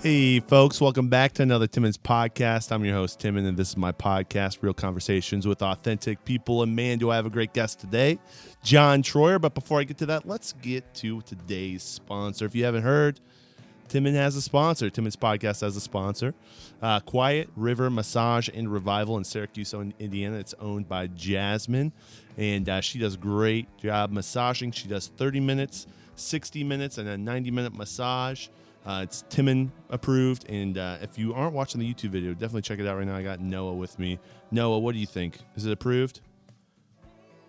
Hey, folks, welcome back to another Timon's podcast. I'm your host, Timon, and this is my podcast, Real Conversations with Authentic People. And man, do I have a great guest today, John Troyer. But before I get to that, let's get to today's sponsor. If you haven't heard, Timon has a sponsor. Timon's podcast has a sponsor. Quiet River Massage and Revival in Syracuse, Indiana. It's owned by Jasmine, and she does a great job massaging. She does 30 minutes, 60 minutes, and a 90-minute massage. It's Timon approved, and if you aren't watching the YouTube video, definitely check it out right now. I got Noah with me. Noah, what do you think? Is it approved?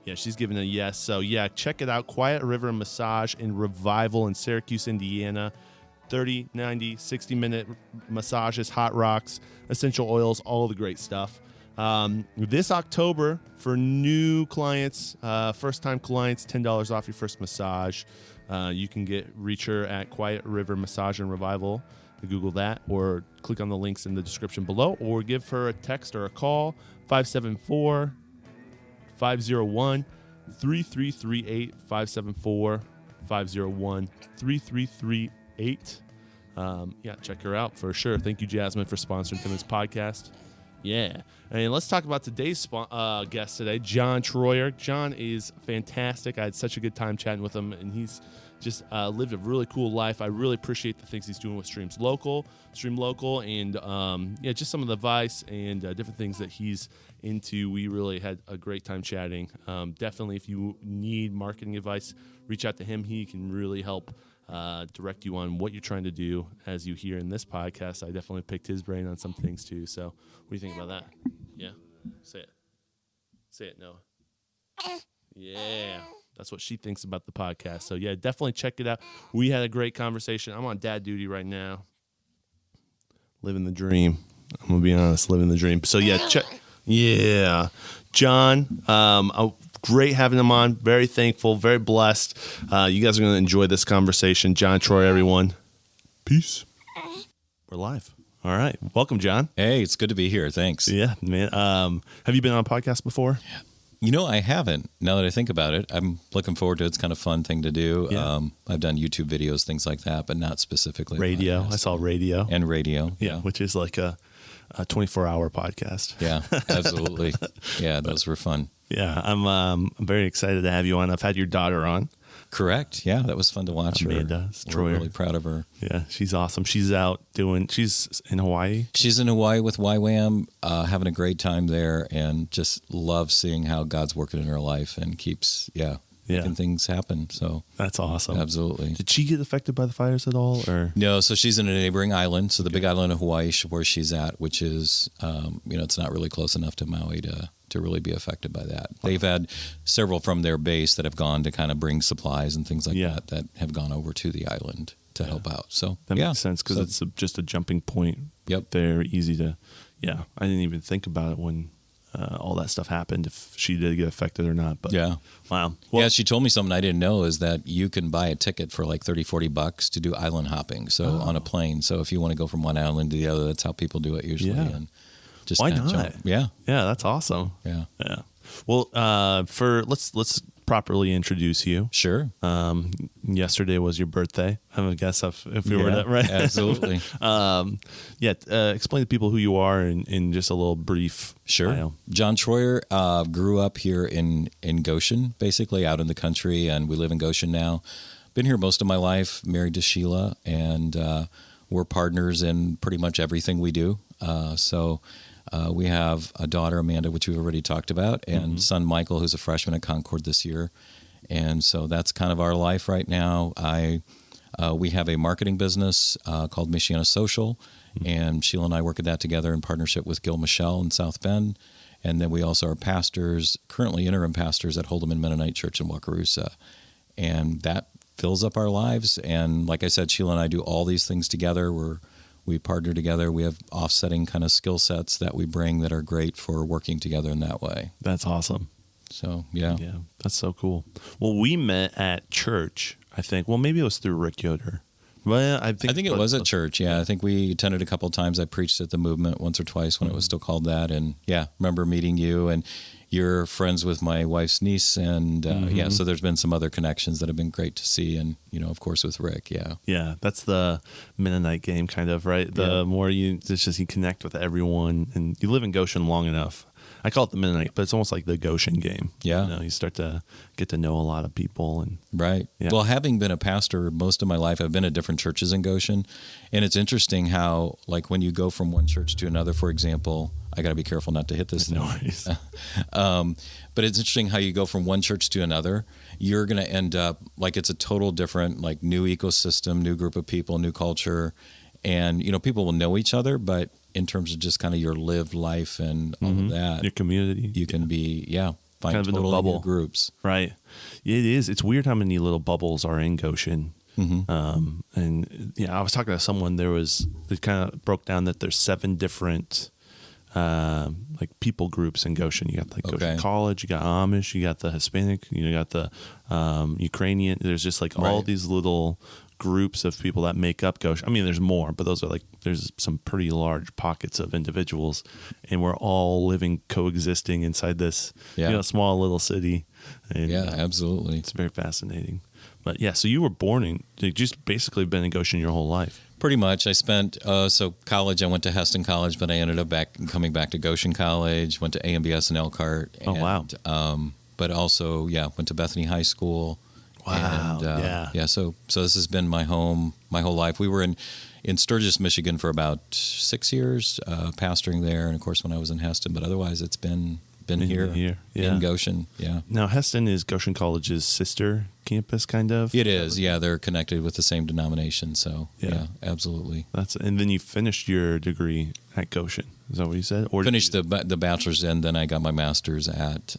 Yeah, she's giving a yes. So, yeah, check it out. Quiet River Massage and Revival in Syracuse, Indiana. 30, 90, 60-minute massages, hot rocks, essential oils, all the great stuff. This October, for new clients, first-time clients, $10 off your first massage. You can reach her at Quiet River Massage and Revival. Google that, or click on the links in the description below, or give her a text or a call, 574-501-3338, 574-501-3338. Yeah, check her out for sure. Thank you, Jasmine, for sponsoring Timon's podcast. Yeah. And let's talk about today's guest today, John Troyer. John is fantastic. I had such a good time chatting with him, and he's just lived a really cool life. I really appreciate the things he's doing with Stream Local, and just some of the advice and different things that he's into. We really had a great time chatting. Definitely, if you need marketing advice, reach out to him. He can really help direct you on what you're trying to do. As you hear in this podcast, I definitely picked his brain on some things too. So what do you think about that? Yeah? Say it, Noah. Yeah. That's what she thinks about the podcast. So yeah, definitely check it out. We had a great conversation. I'm on dad duty right now. Living the dream. I'm going to be honest, living the dream. So yeah, John, great having him on. Very thankful, very blessed. You guys are going to enjoy this conversation. John Troyer, everyone. Peace. We're live. All right. Welcome, John. Hey, it's good to be here. Thanks. Yeah, man. Have you been on a podcast before? You know, I haven't. Now that I think about it, I'm looking forward to it. It's kind of a fun thing to do. Yeah. I've done YouTube videos, things like that, but not specifically Radio. podcasts. I saw radio. And radio. Yeah, which is like a 24-hour podcast. Yeah, absolutely. Yeah, those were fun. Yeah, I'm very excited to have you on. I've had your daughter on. Correct. Yeah, that was fun to watch Amanda, her. We're really proud of her. Yeah, she's awesome. She's in Hawaii. She's in Hawaii with YWAM, having a great time there, and just love seeing how God's working in her life and keeps, making things happen. So that's awesome. Absolutely. Did she get affected by the fires at all? Or no? So she's in a neighboring island. So the big island of Hawaii, where she's at, which is, it's not really close enough to Maui to really be affected by that. They've had several from their base that have gone to kind of bring supplies and things like that have gone over to the island to help out. So that makes sense because it's just a jumping point. Yep. They're easy to. Yeah, I didn't even think about it when all that stuff happened, if she did get affected or not. But yeah. Wow. Well, yeah, she told me something I didn't know is that you can buy a ticket for like $30-$40 to do island hopping. So on a plane. So if you want to go from one island to the other, that's how people do it usually. Yeah. And just why not? Jump. Yeah. Yeah, that's awesome. Yeah. Yeah. Well, let's properly introduce you. Sure. Yesterday was your birthday. I have a guess if we were that right. Absolutely. Explain to people who you are in just a little brief. Sure. bio. John Troyer grew up here in Goshen, basically out in the country, and we live in Goshen now. Been here most of my life, married to Sheila, and we're partners in pretty much everything we do. We have a daughter, Amanda, which we've already talked about, and son, Michael, who's a freshman at Concord this year. And so that's kind of our life right now. We have a marketing business called Michiana Social, and Sheila and I work at that together in partnership with Gil Michelle in South Bend. And then we also are pastors, currently interim pastors at Holdeman Mennonite Church in Wakarusa. And that fills up our lives. And like I said, Sheila and I do all these things together. We partner together. We have offsetting kind of skill sets that we bring that are great for working together in that way. That's awesome. So, yeah. Yeah, that's so cool. Well, we met at church, I think. Well, maybe it was through Rick Yoder. Well, I think it was at church. Yeah, I think we attended a couple of times. I preached at the movement once or twice when it was still called that. And yeah, remember meeting you, and you're friends with my wife's niece. And yeah, so there's been some other connections that have been great to see. And, of course, with Rick. Yeah. Yeah. That's the Mennonite game kind of, right? The more you connect with everyone, and you live in Goshen long enough. I call it the Mennonite, but it's almost like the Goshen game. Yeah. You start to get to know a lot of people. And right. Yeah. Well, having been a pastor most of my life, I've been at different churches in Goshen. And it's interesting how, like, when you go from one church to another, for example, I got to be careful not to hit this. Noise. But it's interesting how you go from one church to another. You're going to end up, like, it's a total different, like, new ecosystem, new group of people, new culture. And, people will know each other, but in terms of just kind of your lived life and all of that, your community, you can be, find kind of totally in a bubble. New groups. Right. It is. It's weird how many little bubbles are in Goshen. And I was talking to someone, they kind of broke down that there's 7 different like people groups in Goshen. You got like Goshen College, you got Amish, you got the Hispanic, you got the Ukrainian. There's just like all these little groups of people that make up Goshen. I mean, there's more, but there's some pretty large pockets of individuals, and we're all coexisting inside this small little city. And, absolutely. It's very fascinating. But so you were born you just basically been in Goshen your whole life. Pretty much. I spent, college, I went to Heston College, but I ended up coming back to Goshen College, went to AMBS in Elkhart. Oh, wow. But also, went to Bethany High School. Wow. And, so this has been my home my whole life. We were in Sturgis, Michigan for about 6 years, pastoring there. And of course, when I was in Heston, but otherwise it's been here in Goshen. Yeah. Now, Heston is Goshen College's sister campus, kind of? It is. Yeah. They're connected with the same denomination. So yeah, absolutely. And then you finished your degree at Goshen. Is that what you said? Or finished the bachelor's, and then I got my master's at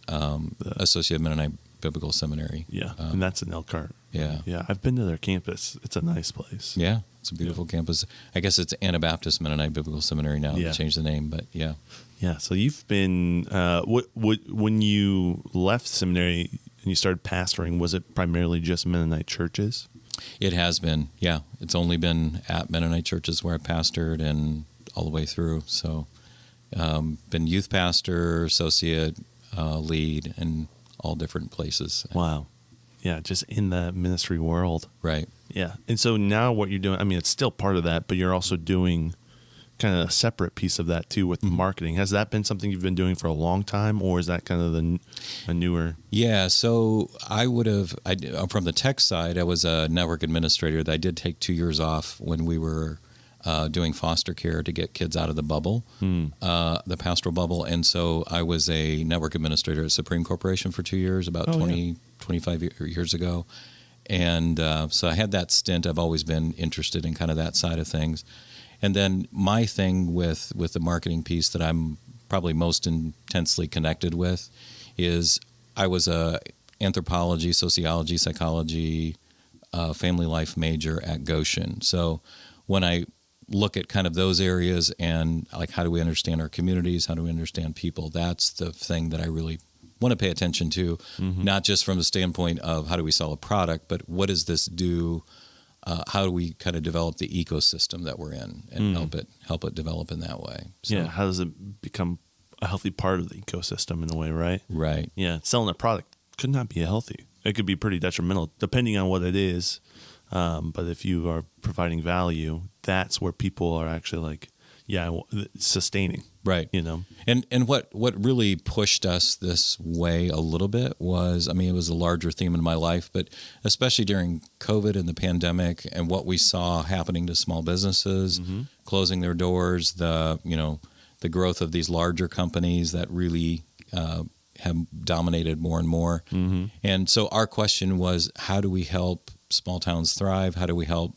Associate Mennonite Biblical Seminary. Yeah, and that's in Elkhart. Yeah. Yeah, I've been to their campus. It's a nice place. Yeah, it's a beautiful campus. I guess it's Anabaptist Mennonite Biblical Seminary now. They changed the name, but yeah. Yeah, so you've been, when you left seminary and you started pastoring, was it primarily just Mennonite churches? It has been, yeah. It's only been at Mennonite churches where I pastored and all the way through. So been youth pastor, associate, lead, and all different places. Wow. Yeah, just in the ministry world. Right. Yeah. And so now what you're doing, I mean, it's still part of that, but you're also doing kind of a separate piece of that too with marketing. Has that been something you've been doing for a long time, or is that kind of a newer? Yeah. So from the tech side, I was a network administrator. I did take 2 years off when we were doing foster care to get kids out of the bubble, the pastoral bubble. And so I was a network administrator at Supreme Corporation for 2 years, about 25 years ago. And so I had that stint. I've always been interested in kind of that side of things. And then my thing with the marketing piece that I'm probably most intensely connected with is I was a anthropology, sociology, psychology, family life major at Goshen. So when I look at kind of those areas and like how do we understand our communities, how do we understand people, that's the thing that I really want to pay attention to, not just from the standpoint of how do we sell a product, but what does this do? How do we kind of develop the ecosystem that we're in and help it develop in that way? So, how does it become a healthy part of the ecosystem in a way, right? Right. Yeah, selling a product could not be healthy. It could be pretty detrimental depending on what it is. But if you are providing value, that's where people are actually like, sustaining. Right. And what really pushed us this way a little bit was, it was a larger theme in my life, but especially during COVID and the pandemic and what we saw happening to small businesses, closing their doors, the growth of these larger companies that really have dominated more and more. And so our question was, how do we help small towns thrive? How do we help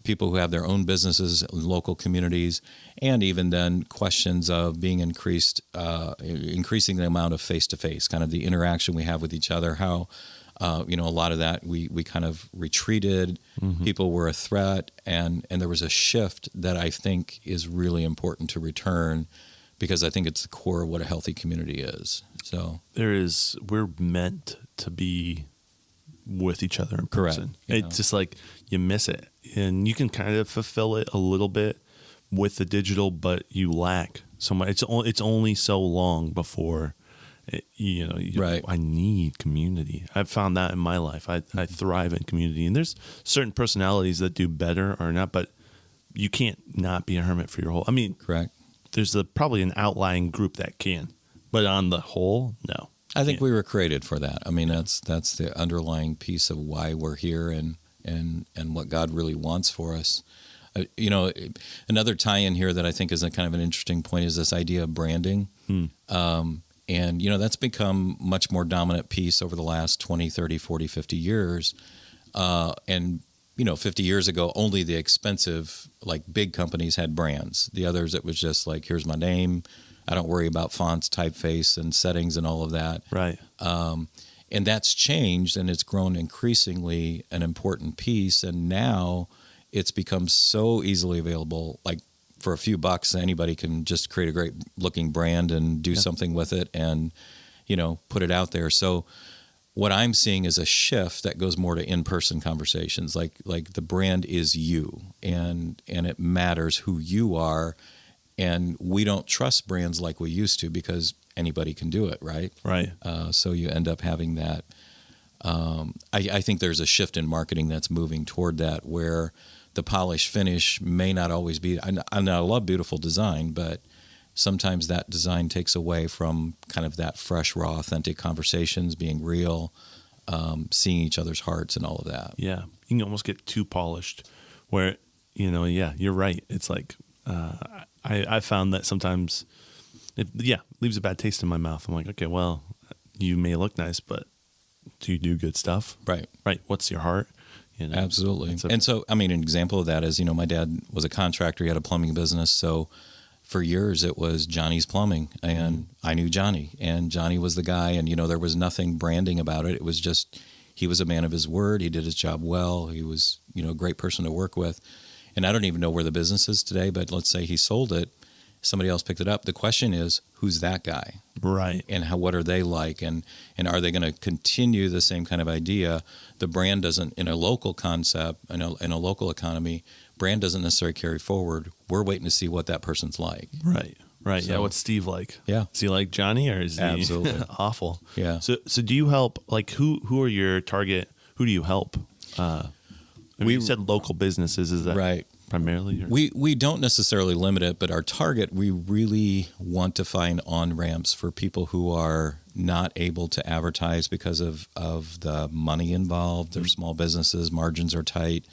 people who have their own businesses, local communities, and even then questions of being increasing the amount of face-to-face, kind of the interaction we have with each other, how, a lot of that we kind of retreated, people were a threat, and there was a shift that I think is really important to return because I think it's the core of what a healthy community is. So we're meant to be with each other in Correct. person. You It's just like you miss it, and you can kind of fulfill it a little bit with the digital, but you lack so much. It's only so long before Right. I need community. I've found that in my life. I thrive in community, and there's certain personalities that do better or not, but you can't not be a hermit for your whole. I mean, Correct. there's probably an outlying group that can, but on the whole, no. I think we were created for that. I mean, that's the underlying piece of why we're here and what God really wants for us. Another tie-in here that I think is a kind of an interesting point is this idea of branding. And, that's become much more dominant piece over the last 20, 30, 40, 50 years. And 50 years ago, only the expensive, like big companies had brands. The others, it was just like, here's my name. I don't worry about fonts, typeface, and settings and all of that. Right. And that's changed, and it's grown increasingly an important piece. And now it's become so easily available. Like for a few bucks, anybody can just create a great looking brand and do something with it and, put it out there. So what I'm seeing is a shift that goes more to in-person conversations. Like the brand is you, and it matters who you are. And we don't trust brands like we used to because anybody can do it, right? Right. So you end up having that. I think there's a shift in marketing that's moving toward that, where the polish finish may not always be. I love beautiful design, but sometimes that design takes away from kind of that fresh, raw, authentic conversations, being real, seeing each other's hearts and all of that. Yeah. You can almost get too polished where, you're right. It's like, I found that sometimes it leaves a bad taste in my mouth. I'm like, okay, well, you may look nice, but do you do good stuff? Right. Right. What's your heart? Absolutely. And so, an example of that is, my dad was a contractor. He had a plumbing business. So for years it was Johnny's Plumbing, and I knew Johnny, and Johnny was the guy. And, there was nothing branding about it. It was just, he was a man of his word. He did his job well. He was, a great person to work with. And I don't even know where the business is today, but let's say he sold it. Somebody else picked it up. The question is, who's that guy? Right. And what are they like? And are they going to continue the same kind of idea? The brand doesn't, in a local concept, in a local economy, brand doesn't necessarily carry forward. We're waiting to see what that person's like. Right. Right. So, yeah. What's Steve like? Yeah. Is he like Johnny, or is he absolutely awful? Yeah. So do you help, like, who are your target? Who do you help? You said local businesses. Is that right? Primarily? Or? We don't necessarily limit it, but our target, we really want to find on-ramps for people who are not able to advertise because of the money involved. They're small businesses, margins are tight.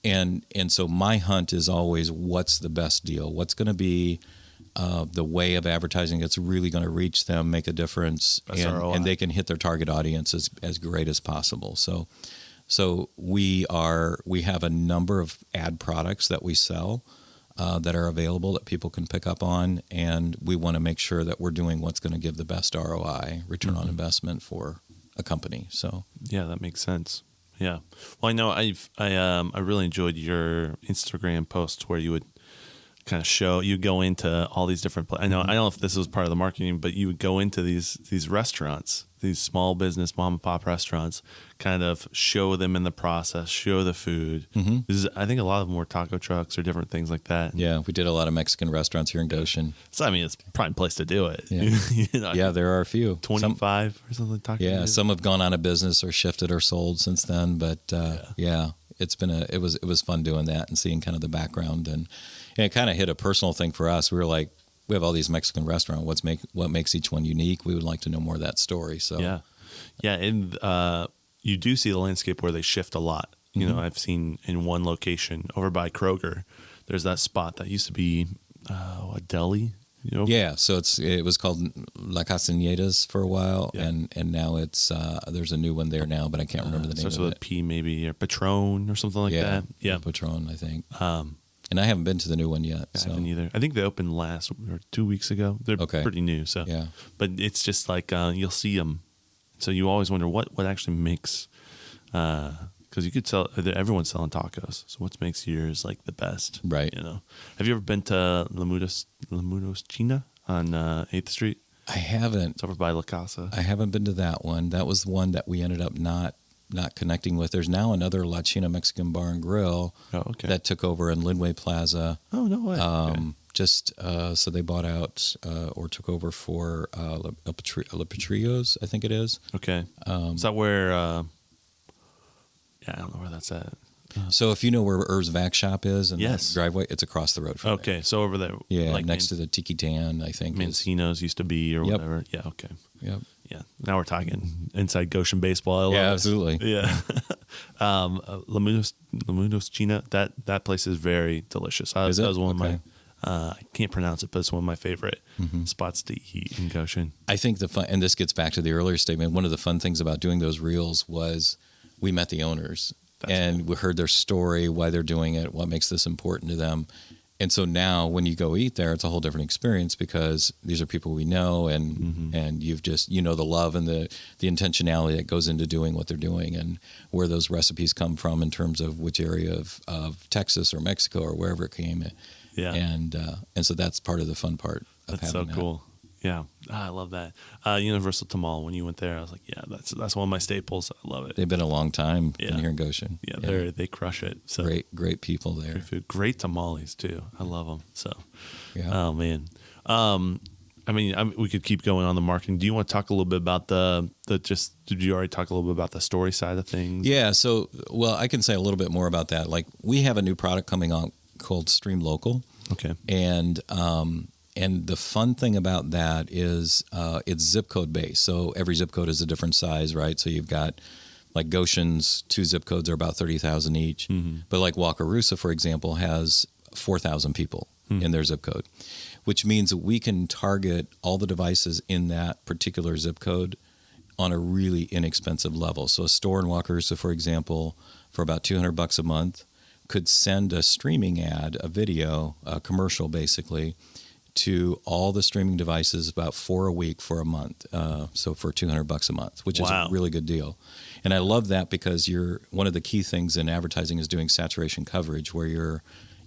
And so my hunt is always, what's the best deal? What's going to be the way of advertising that's really going to reach them, make a difference, and they can hit their target audience as great as possible. So we have a number of ad products that we sell that are available that people can pick up on, and we want to make sure that we're doing what's going to give the best ROI, return on investment, for a company. So yeah, that makes sense. Yeah. Well, I know I really enjoyed your Instagram posts where you would kind of you go into all these different I don't know if this was part of the marketing, but you would go into these restaurants, these small business mom and pop restaurants, kind of show them in the process, show the food. I think a lot of them were taco trucks or different things like that. Yeah, we did a lot of Mexican restaurants here in Goshen. So it's a prime place to do it. Yeah, yeah, there are a few. 25 or something. Yeah, some have gone out of business or shifted or sold since then, but yeah, it's been it was fun doing that and seeing kind of the background, and it kind of hit a personal thing for us. We were like, we have all these Mexican restaurants. What makes each one unique? We would like to know more of that story. So yeah, and you do see the landscape where they shift a lot. I've seen in one location over by Kroger, there's that spot that used to be a deli. Yeah, so it was called La Castañedas for a while, and now it's there's a new one there now, but I can't remember the name of it. Starts with a P maybe, or Patron or something like that. Yeah, Patron, I think. And I haven't been to the new one yet. I haven't either. I think they opened last or 2 weeks ago. They're pretty new. So yeah, but it's just like you'll see them, so you always wonder what actually makes. Because you could sell, everyone's selling tacos. So what makes yours like the best? Right. Have you ever been to La Meadows China on 8th Street? I haven't. It's over by La Casa. I haven't been to that one. That was the one that we ended up not not connecting with. There's now another Latina Mexican bar and grill that took over in Linway Plaza. Oh, no way. So they bought out or took over for La Patrillos, I think it is. Okay. Is that where? I don't know where that's at. So if you know where Irv's Vac Shop is and yes. that driveway, it's across the road from there. So over there. Yeah, like next to the Tiki Tan, I think. Mancino's used to be or whatever. Yeah, okay. Yep. Yeah. Now we're talking inside Goshen baseball. I love it. Absolutely. Yeah. La Munos China, that place is very delicious. That was one of my, I can't pronounce it, but it's one of my favorite spots to eat in Goshen. I think and this gets back to the earlier statement, one of the fun things about doing those reels was we met the owners. Cool. We heard their story, why they're doing it, what makes this important to them. And so now when you go eat there, it's a whole different experience because these are people we know and you've just, the love and the intentionality that goes into doing what they're doing and where those recipes come from in terms of which area of Texas or Mexico or wherever it came. Yeah. And so that's part of the fun part of that's having so cool. Yeah, I love that. Universal Tamal, when you went there, I was like, yeah, that's one of my staples. I love it. They've been a long time in here in Goshen. Yeah, they crush it. So great people there. Great food, great tamales too. I love them. So, yeah. Oh man, we could keep going on the marketing. Do you want to talk a little bit about did you already talk a little bit about the story side of things? Yeah. So, I can say a little bit more about that. Like we have a new product coming out called Stream Local. Okay. And the fun thing about that is it's zip code based. So every zip code is a different size, right? So you've got like Goshen's 2 zip codes are about 30,000 each. Mm-hmm. But like Wakarusa, for example, has 4,000 people in their zip code, which means that we can target all the devices in that particular zip code on a really inexpensive level. So a store in Wakarusa, for example, for about $200 a month could send a streaming ad, a video, a commercial basically, to all the streaming devices, about 4 a week for a month. So for $200 a month, which is a really good deal. And I love that because one of the key things in advertising is doing saturation coverage, where you're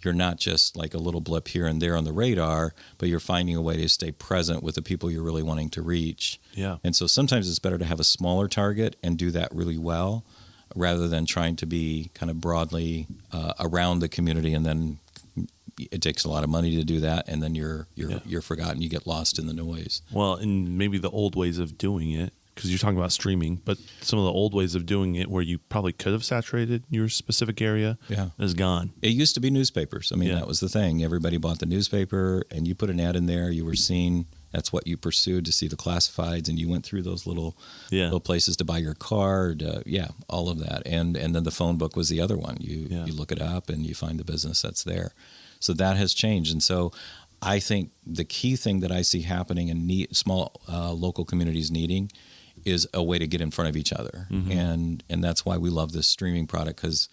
not just like a little blip here and there on the radar, but you're finding a way to stay present with the people you're really wanting to reach. Yeah. And so sometimes it's better to have a smaller target and do that really well, rather than trying to be kind of broadly around the community, and then it takes a lot of money to do that, and then you're forgotten. You get lost in the noise. Well, and maybe the old ways of doing it, because you're talking about streaming, but some of the old ways of doing it where you probably could have saturated your specific area is gone. It used to be newspapers. I mean, that was the thing. Everybody bought the newspaper, and you put an ad in there. You were seen. That's what you pursued, to see the classifieds, and you went through those little places to buy your card. All of that. And then the phone book was the other one. You look it up, and you find the business that's there. So that has changed. And so I think the key thing that I see happening in small local communities needing is a way to get in front of each other. Mm-hmm. And that's why we love this streaming product, because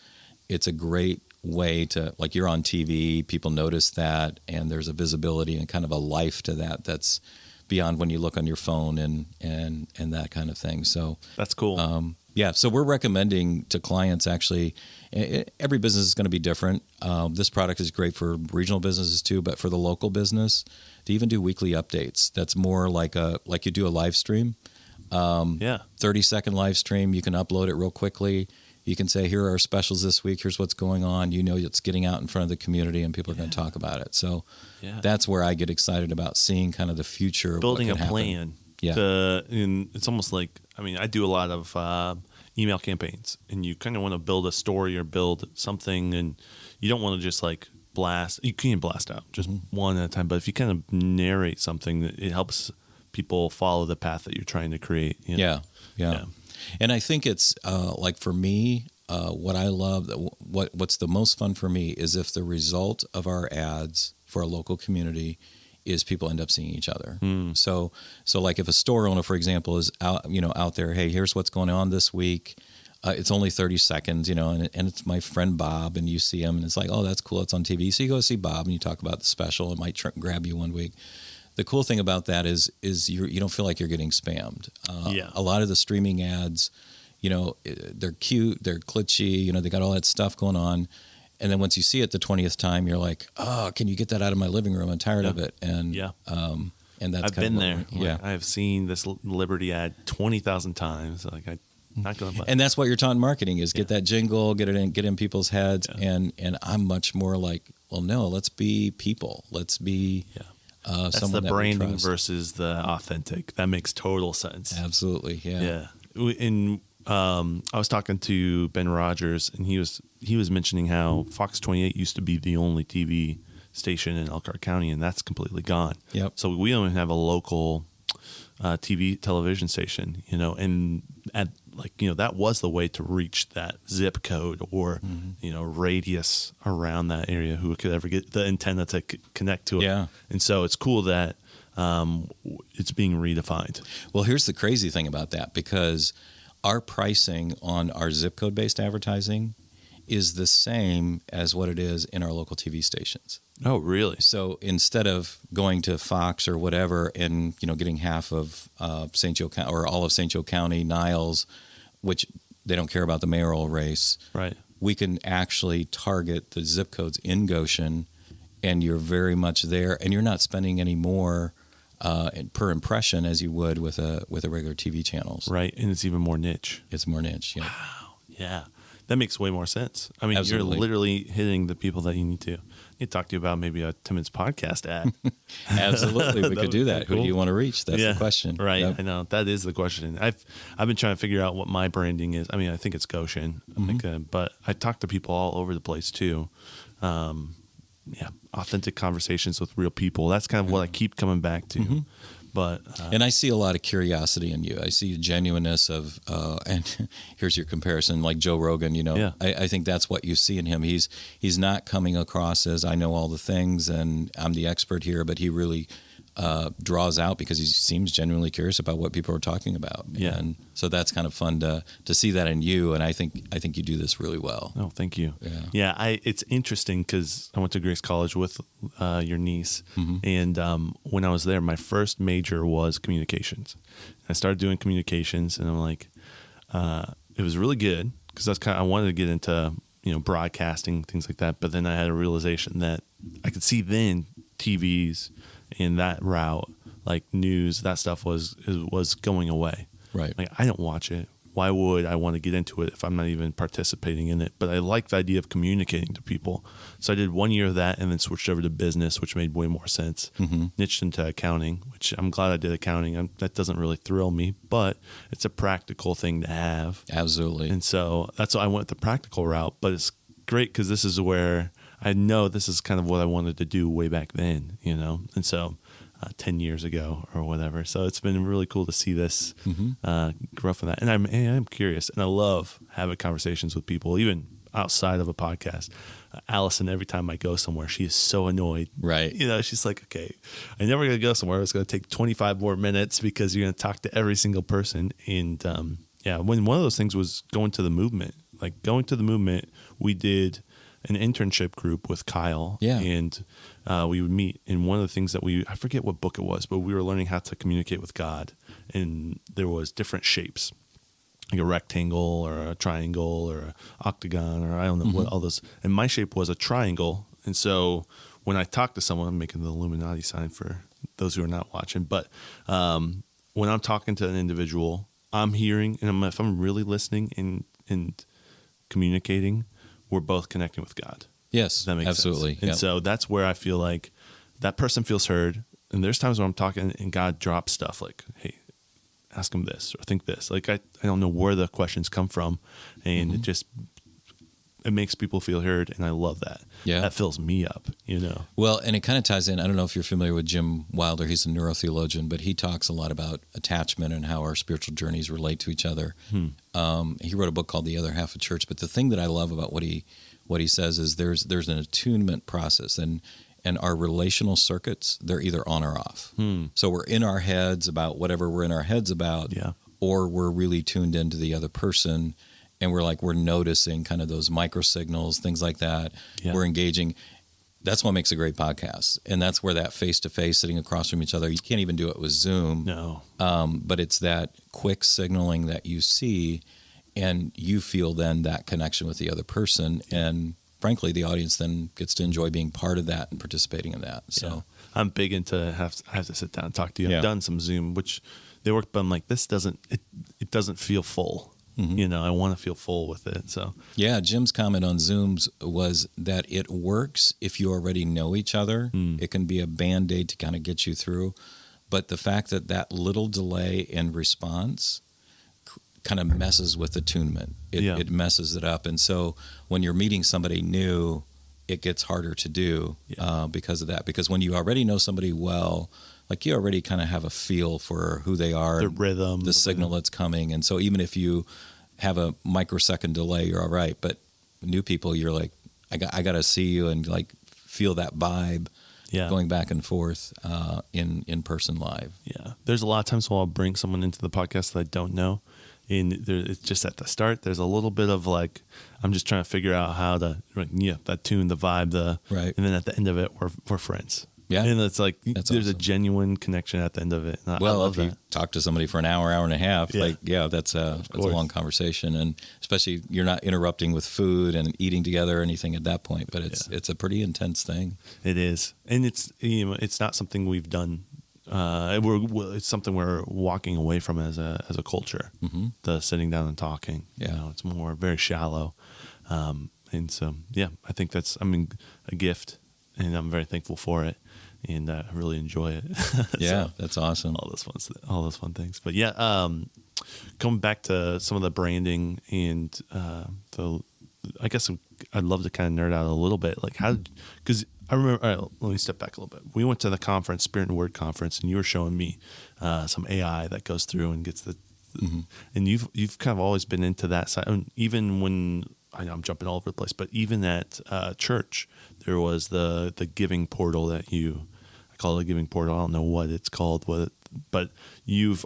it's a great way to, like, you're on TV, people notice that, and there's a visibility and kind of a life to that that's beyond when you look on your phone and that kind of thing. So that's cool. So we're recommending to clients, actually, every business is going to be different. This product is great for regional businesses too, but for the local business, to even do weekly updates. That's more like you do a live stream. 30-second live stream. You can upload it real quickly. You can say, here are our specials this week. Here's what's going on. It's getting out in front of the community, and people are going to talk about it. So that's where I get excited about seeing kind of the future of building what can a plan. Happen. Yeah. And it's almost like, I do a lot of email campaigns, and you kind of want to build a story or build something, and you don't want to just like blast. You can blast out just one at a time, but if you kind of narrate something, it helps people follow the path that you're trying to create. Yeah. And I think it's like for me, what I love, what's the most fun for me is if the result of our ads for a local community is people end up seeing each other. So like if a store owner, for example, is out there, hey, here's what's going on this week. It's only 30 seconds, and it's my friend Bob, and you see him, and it's like, oh, that's cool. It's on TV. So you go see Bob, and you talk about the special. It might grab you one week. The cool thing about that is you don't feel like you're getting spammed. A lot of the streaming ads, they're cute, they're glitchy, they got all that stuff going on. And then once you see it the 20th time, you're like, oh, can you get that out of my living room? I'm tired of it. And and that's I've been there. I have seen this Liberty ad 20,000 times. Like not going to buy. And that's what you're taught in marketing is get that jingle, get in people's heads. Yeah. And I'm much more like, well, no, let's be people. Let's be that's someone the that branding we trust. Versus the authentic. That makes total sense. Absolutely. Yeah. Yeah. I was talking to Ben Rogers, and he was mentioning how Fox 28 used to be the only TV station in Elkhart County, and that's completely gone. Yep. So we don't even have a local television station, and that was the way to reach that zip code or radius around that area who could ever get the antenna to connect to it. Yeah. And so it's cool that it's being redefined. Well, here's the crazy thing about that, because our pricing on our zip code based advertising is the same as what it is in our local TV stations. Oh, really? So instead of going to Fox or whatever and getting half of St. Joe County or all of St. Joe County, Niles, which they don't care about the mayoral race, right? We can actually target the zip codes in Goshen, and you're very much there, and you're not spending any more per impression as you would with a regular TV channels. Right, and it's even more niche. It's more niche. Yeah. Wow. Yeah. That makes way more sense. I mean, Absolutely. You're literally hitting the people that you need to. I need to talk to you about maybe a Timmons podcast ad. Absolutely. We could do that. Cool. Who do you want to reach? That's the question. Right. Yep. I know. That is the question. I've been trying to figure out what my branding is. I mean, I think it's Goshen. But I talk to people all over the place too. Authentic conversations with real people. That's kind of what I keep coming back to. But and I see a lot of curiosity in you. I see a genuineness of, and here's your comparison, like Joe Rogan. I think that's what you see in him. He's not coming across as I know all the things and I'm the expert here, but he really draws out because he seems genuinely curious about what people are talking about. Yeah. And so that's kind of fun to see that in you. And I think you do this really well. Oh, thank you. Yeah. Yeah. It's interesting because I went to Grace College with your niece, and when I was there, my first major was communications. I started doing communications, and I'm like, it was really good because I wanted to get into broadcasting, things like that. But then I had a realization that I could see then TVs in that route, like news, that stuff was going away. Right. Like, I don't watch it. Why would I want to get into it if I'm not even participating in it? But I like the idea of communicating to people. So I did 1 year of that and then switched over to business, which made way more sense. Niched into accounting, which I'm glad I did accounting. That doesn't really thrill me, but it's a practical thing to have. Absolutely. And so that's why I went the practical route. But it's great because this is where I know this is kind of what I wanted to do way back then, And so 10 years ago or whatever. So it's been really cool to see this grow from that. And I'm curious, and I love having conversations with people, even outside of a podcast. Allison, every time I go somewhere, she is so annoyed. Right. She's like, okay, I'm never going to go somewhere. It's going to take 25 more minutes because you're going to talk to every single person. And when one of those things was going to the movement, we did an internship group with Kyle. Yeah. And we would meet. And one of the things that I forget what book it was, but we were learning how to communicate with God. And there was different shapes, like a rectangle or a triangle or an octagon, or I don't know what all those. And my shape was a triangle. And so when I talk to someone, I'm making the Illuminati sign for those who are not watching. But when I'm talking to an individual, I'm hearing, and if I'm really listening and communicating, we're both connecting with God. Yes, that makes absolutely. sense. And so that's where I feel like that person feels heard. And there's times when I'm talking and God drops stuff like, hey, ask him this or think this. Like, I don't know where the questions come from. And it makes people feel heard. And I love that. Yeah. That fills me up, Well, and it kind of ties in. I don't know if you're familiar with Jim Wilder. He's a neurotheologian, but he talks a lot about attachment and how our spiritual journeys relate to each other. He wrote a book called The Other Half of Church. But the thing that I love about what he says is there's an attunement process, and our relational circuits, they're either on or off. So we're in our heads about whatever we're in our heads about, or we're really tuned into the other person, and we're noticing kind of those micro signals, things like that. Yeah. We're engaging. That's what makes a great podcast, and that's where that face-to-face, sitting across from each other, you can't even do it with Zoom. No. But it's that quick signaling that you see, and you feel then that connection with the other person, and frankly, the audience then gets to enjoy being part of that and participating in that. So I'm big into I have to sit down and talk to you. I've done some Zoom, which they work, but I'm like, this doesn't feel full. I want to feel full with it. So yeah, Jim's comment on Zooms was that it works if you already know each other. It can be a Band-Aid to kind of get you through. But the fact that little delay in response kind of messes with attunement. It messes it up. And so when you're meeting somebody new, it gets harder to do because of that. Because when you already know somebody well, like you already kind of have a feel for who they are, the rhythm, the signal that's coming. And so even if you have a microsecond delay, you're all right. But new people, you're like, I got to see you and like feel that vibe going back and forth in person live. Yeah. There's a lot of times when I'll bring someone into the podcast that I don't know. And it's just at the start, there's a little bit of like, I'm just trying to figure out how to, that tune, the vibe, right. And then at the end of it, we're friends. Yeah. And it's like, there's a genuine connection at the end of it. And well, I love if you talk to somebody for an hour and a half, that's a long conversation. And especially you're not interrupting with food and eating together or anything at that point, but it's a pretty intense thing. It is. And it's not something we've done. It's something we're walking away from as a culture, the sitting down and talking. Yeah. It's more very shallow. And so, I think that's, a gift, and I'm very thankful for it. And I really enjoy it. Yeah, that's awesome. All those fun things. But coming back to some of the branding and I guess I'd love to kind of nerd out a little bit. Like because I remember, all right, let me step back a little bit. We went to the conference, Spirit and Word conference, and you were showing me some AI that goes through and gets and you've kind of always been into that side. And even when, I know I'm jumping all over the place, but even at church, there was the giving portal that I call it a giving portal. I don't know what it's called, but you're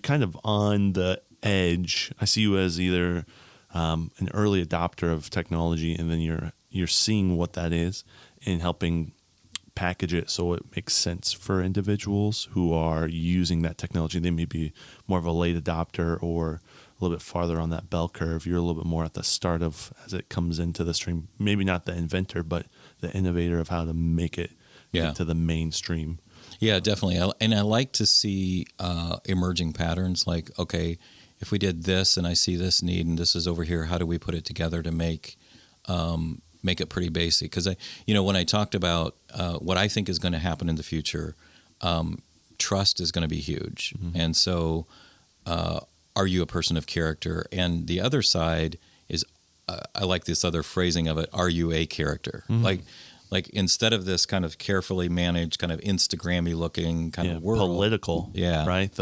kind of on the edge. I see you as either an early adopter of technology, and then you're seeing what that is and helping package it so it makes sense for individuals who are using that technology. They may be more of a late adopter or a little bit farther on that bell curve. You're a little bit more at the start of as it comes into the stream. Maybe not the inventor, but the innovator of how to make it into the mainstream. Yeah, definitely. And I like to see emerging patterns like, okay, if we did this and I see this need and this is over here, how do we put it together to make it pretty basic? Because when I talked about what I think is going to happen in the future, trust is going to be huge. And so are you a person of character? And the other side is, I like this other phrasing of it, are you a character? Like instead of this kind of carefully managed, kind of Instagram-y looking kind of world. Political, right?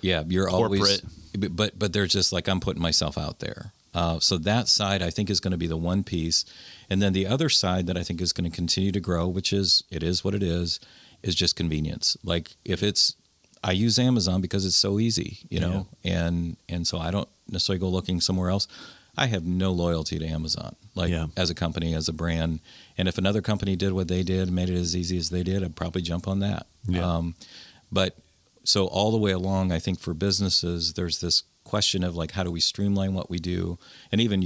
You're corporate. Always, but they're just like, I'm putting myself out there. So that side I think is going to be the one piece. And then the other side that I think is going to continue to grow, which is what it is just convenience. Like I use Amazon because it's so easy, and so I don't necessarily go looking somewhere else. I have no loyalty to Amazon, as a company, as a brand. And if another company did what they did, made it as easy as they did, I'd probably jump on that. Yeah. But so all the way along, I think for businesses, there's this question of like, how do we streamline what we do? And even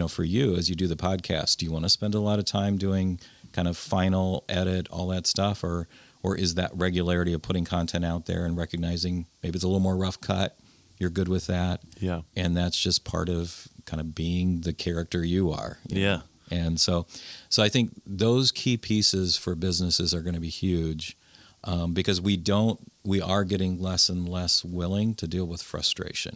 for you, as you do the podcast, do you want to spend a lot of time doing kind of final edit, all that stuff? Or is that regularity of putting content out there and recognizing maybe it's a little more rough cut? You're good with that. Yeah. And that's just part of kind of being the character you are. Yeah. And so I think those key pieces for businesses are going to be huge because we are getting less and less willing to deal with frustration.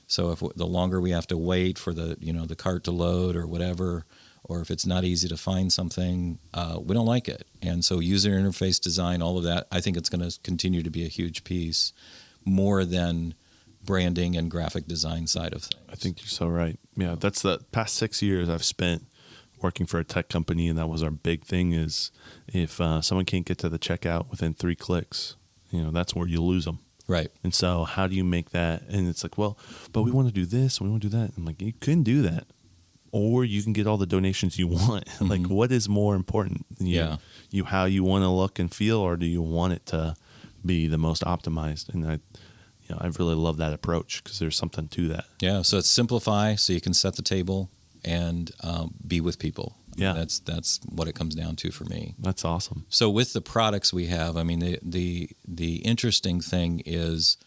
So if the longer we have to wait for the cart to load or whatever, or if it's not easy to find something, we don't like it. And so user interface design, all of that, I think it's going to continue to be a huge piece more than branding and graphic design side of things. I think you're so right. Yeah, that's the past 6 years I've spent working for a tech company, and that was our big thing is if someone can't get to the checkout within 3 clicks, that's where you lose them. Right. And so how do you make that? And it's like, well, but we want to do this, and we want to do that. I'm like, you couldn't do that. Or you can get all the donations you want. Like, what is more important? How you want to look and feel, or do you want it to be the most optimized? And I really love that approach because there's something to that. Yeah. So it's simplify so you can set the table and be with people. Yeah. That's what it comes down to for me. That's awesome. So with the products we have, I mean, the interesting thing is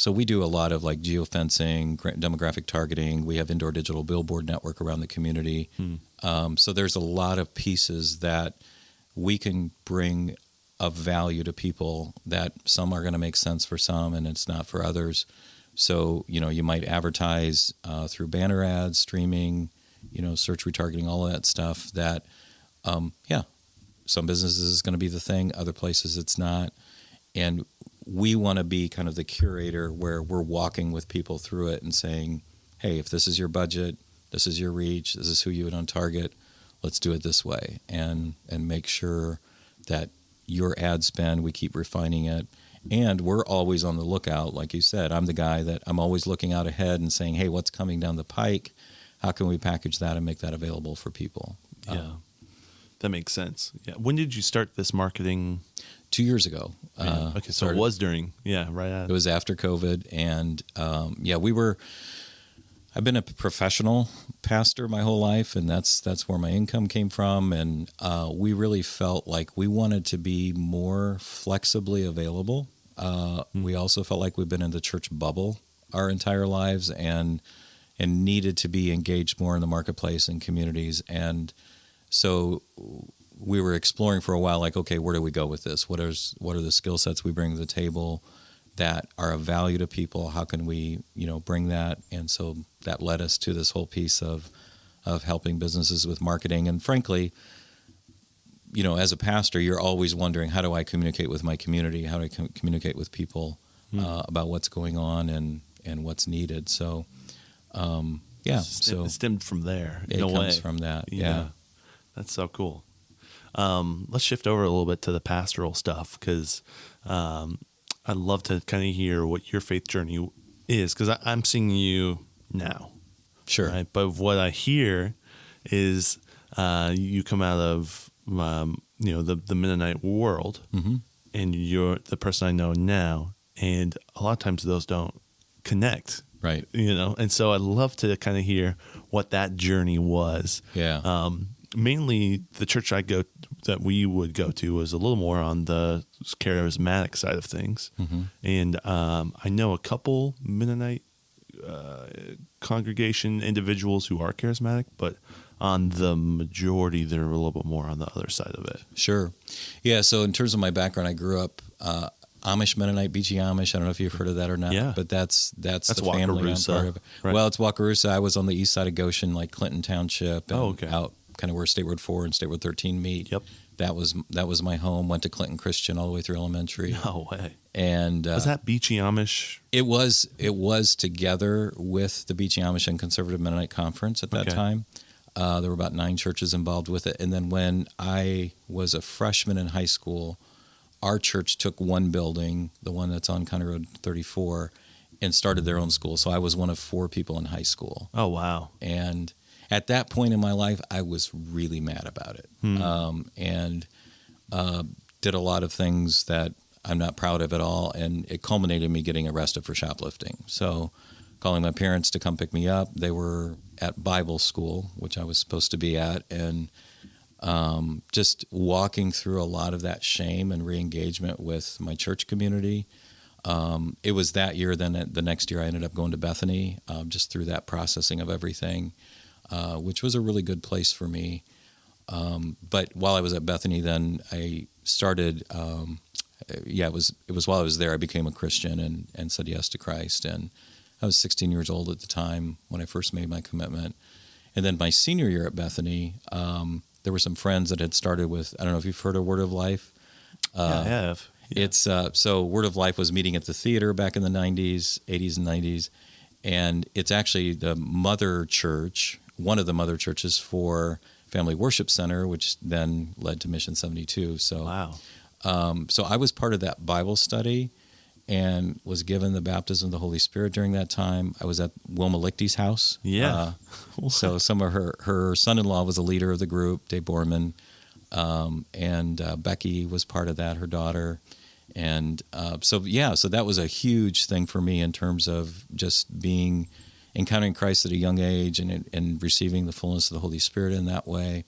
So we do a lot of like geofencing, demographic targeting. We have indoor digital billboard network around the community. So there's a lot of pieces that we can bring of value to people that some are going to make sense for some and it's not for others. So, you might advertise through banner ads, streaming, search retargeting, all of that stuff that, some businesses is going to be the thing, other places it's not. And we want to be kind of the curator where we're walking with people through it and saying, hey, if this is your budget, this is your reach, this is who you would on target, let's do it this way and make sure that your ad spend, we keep refining it. And we're always on the lookout. Like you said, I'm the guy that I'm always looking out ahead and saying, hey, what's coming down the pike? How can we package that and make that available for people? Yeah, that makes sense. Yeah. When did you start this marketing? 2 years ago. Okay, so it was during, right at. It was after COVID. And I've been a professional pastor my whole life, and that's where my income came from. And we really felt like we wanted to be more flexibly available. We also felt like we've been in the church bubble our entire lives and needed to be engaged more in the marketplace and communities. And so we were exploring for a while, like, okay, where do we go with this? What are the skill sets we bring to the table that are of value to people? How can we, bring that? And so that led us to this whole piece of helping businesses with marketing. And frankly, as a pastor, you're always wondering, how do I communicate with my community? How do I communicate with people about what's going on and what's needed? So, so it stemmed from there. It comes from that. Yeah. That's so cool. Let's shift over a little bit to the pastoral stuff, because I'd love to kind of hear what your faith journey is, because I'm seeing you now. Sure. Right? But what I hear is you come out of the Mennonite world, and you're the person I know now, and a lot of times those don't connect. Right. And so I'd love to kind of hear what that journey was. Yeah. Mainly the church that we would go to was a little more on the charismatic side of things. And I know a couple Mennonite congregation individuals who are charismatic, but on the majority, they're a little bit more on the other side of it. Sure. Yeah, so in terms of my background, I grew up Amish Mennonite, BG Amish. I don't know if you've heard of that or not, but that's the family I'm part of. Right. Well, it's Wakarusa. I was on the east side of Goshen, like Clinton Township, and out kind of where State Road 4 and State Road 13 meet. Yep. That was my home. Went to Clinton Christian all the way through elementary. No way. And was that Beachy Amish? It was together with the Beachy Amish and Conservative Mennonite Conference at that time. There were about 9 churches involved with it. And then when I was a freshman in high school, our church took one building, the one that's on County Road 34, and started their own school. So I was one of 4 people in high school. Oh, wow. And at that point in my life, I was really mad about it, and did a lot of things that I'm not proud of at all. And it culminated in me getting arrested for shoplifting. So calling my parents to come pick me up. They were at Bible school, which I was supposed to be at, and just walking through a lot of that shame and re-engagement with my church community. It was that year. Then the next year I ended up going to Bethany, just through that processing of everything, which was a really good place for me. But while I was at Bethany, then I started, it was while I was there, I became a Christian and said yes to Christ. And I was 16 years old at the time when I first made my commitment. And then my senior year at Bethany, there were some friends that had started with, I don't know if you've heard of Word of Life. I have. Yeah. It's so Word of Life was meeting at the theater back in the 80s and 90s. And it's actually the mother church, one of the mother churches for Family Worship Center, which then led to Mission 72. So, wow. So I was part of that Bible study and was given the baptism of the Holy Spirit during that time. I was at Wilma Lichty's house. Yeah. So some of her son-in-law was a leader of the group, Dave Borman, and Becky was part of that, her daughter. And so that was a huge thing for me in terms of just encountering Christ at a young age and receiving the fullness of the Holy Spirit in that way.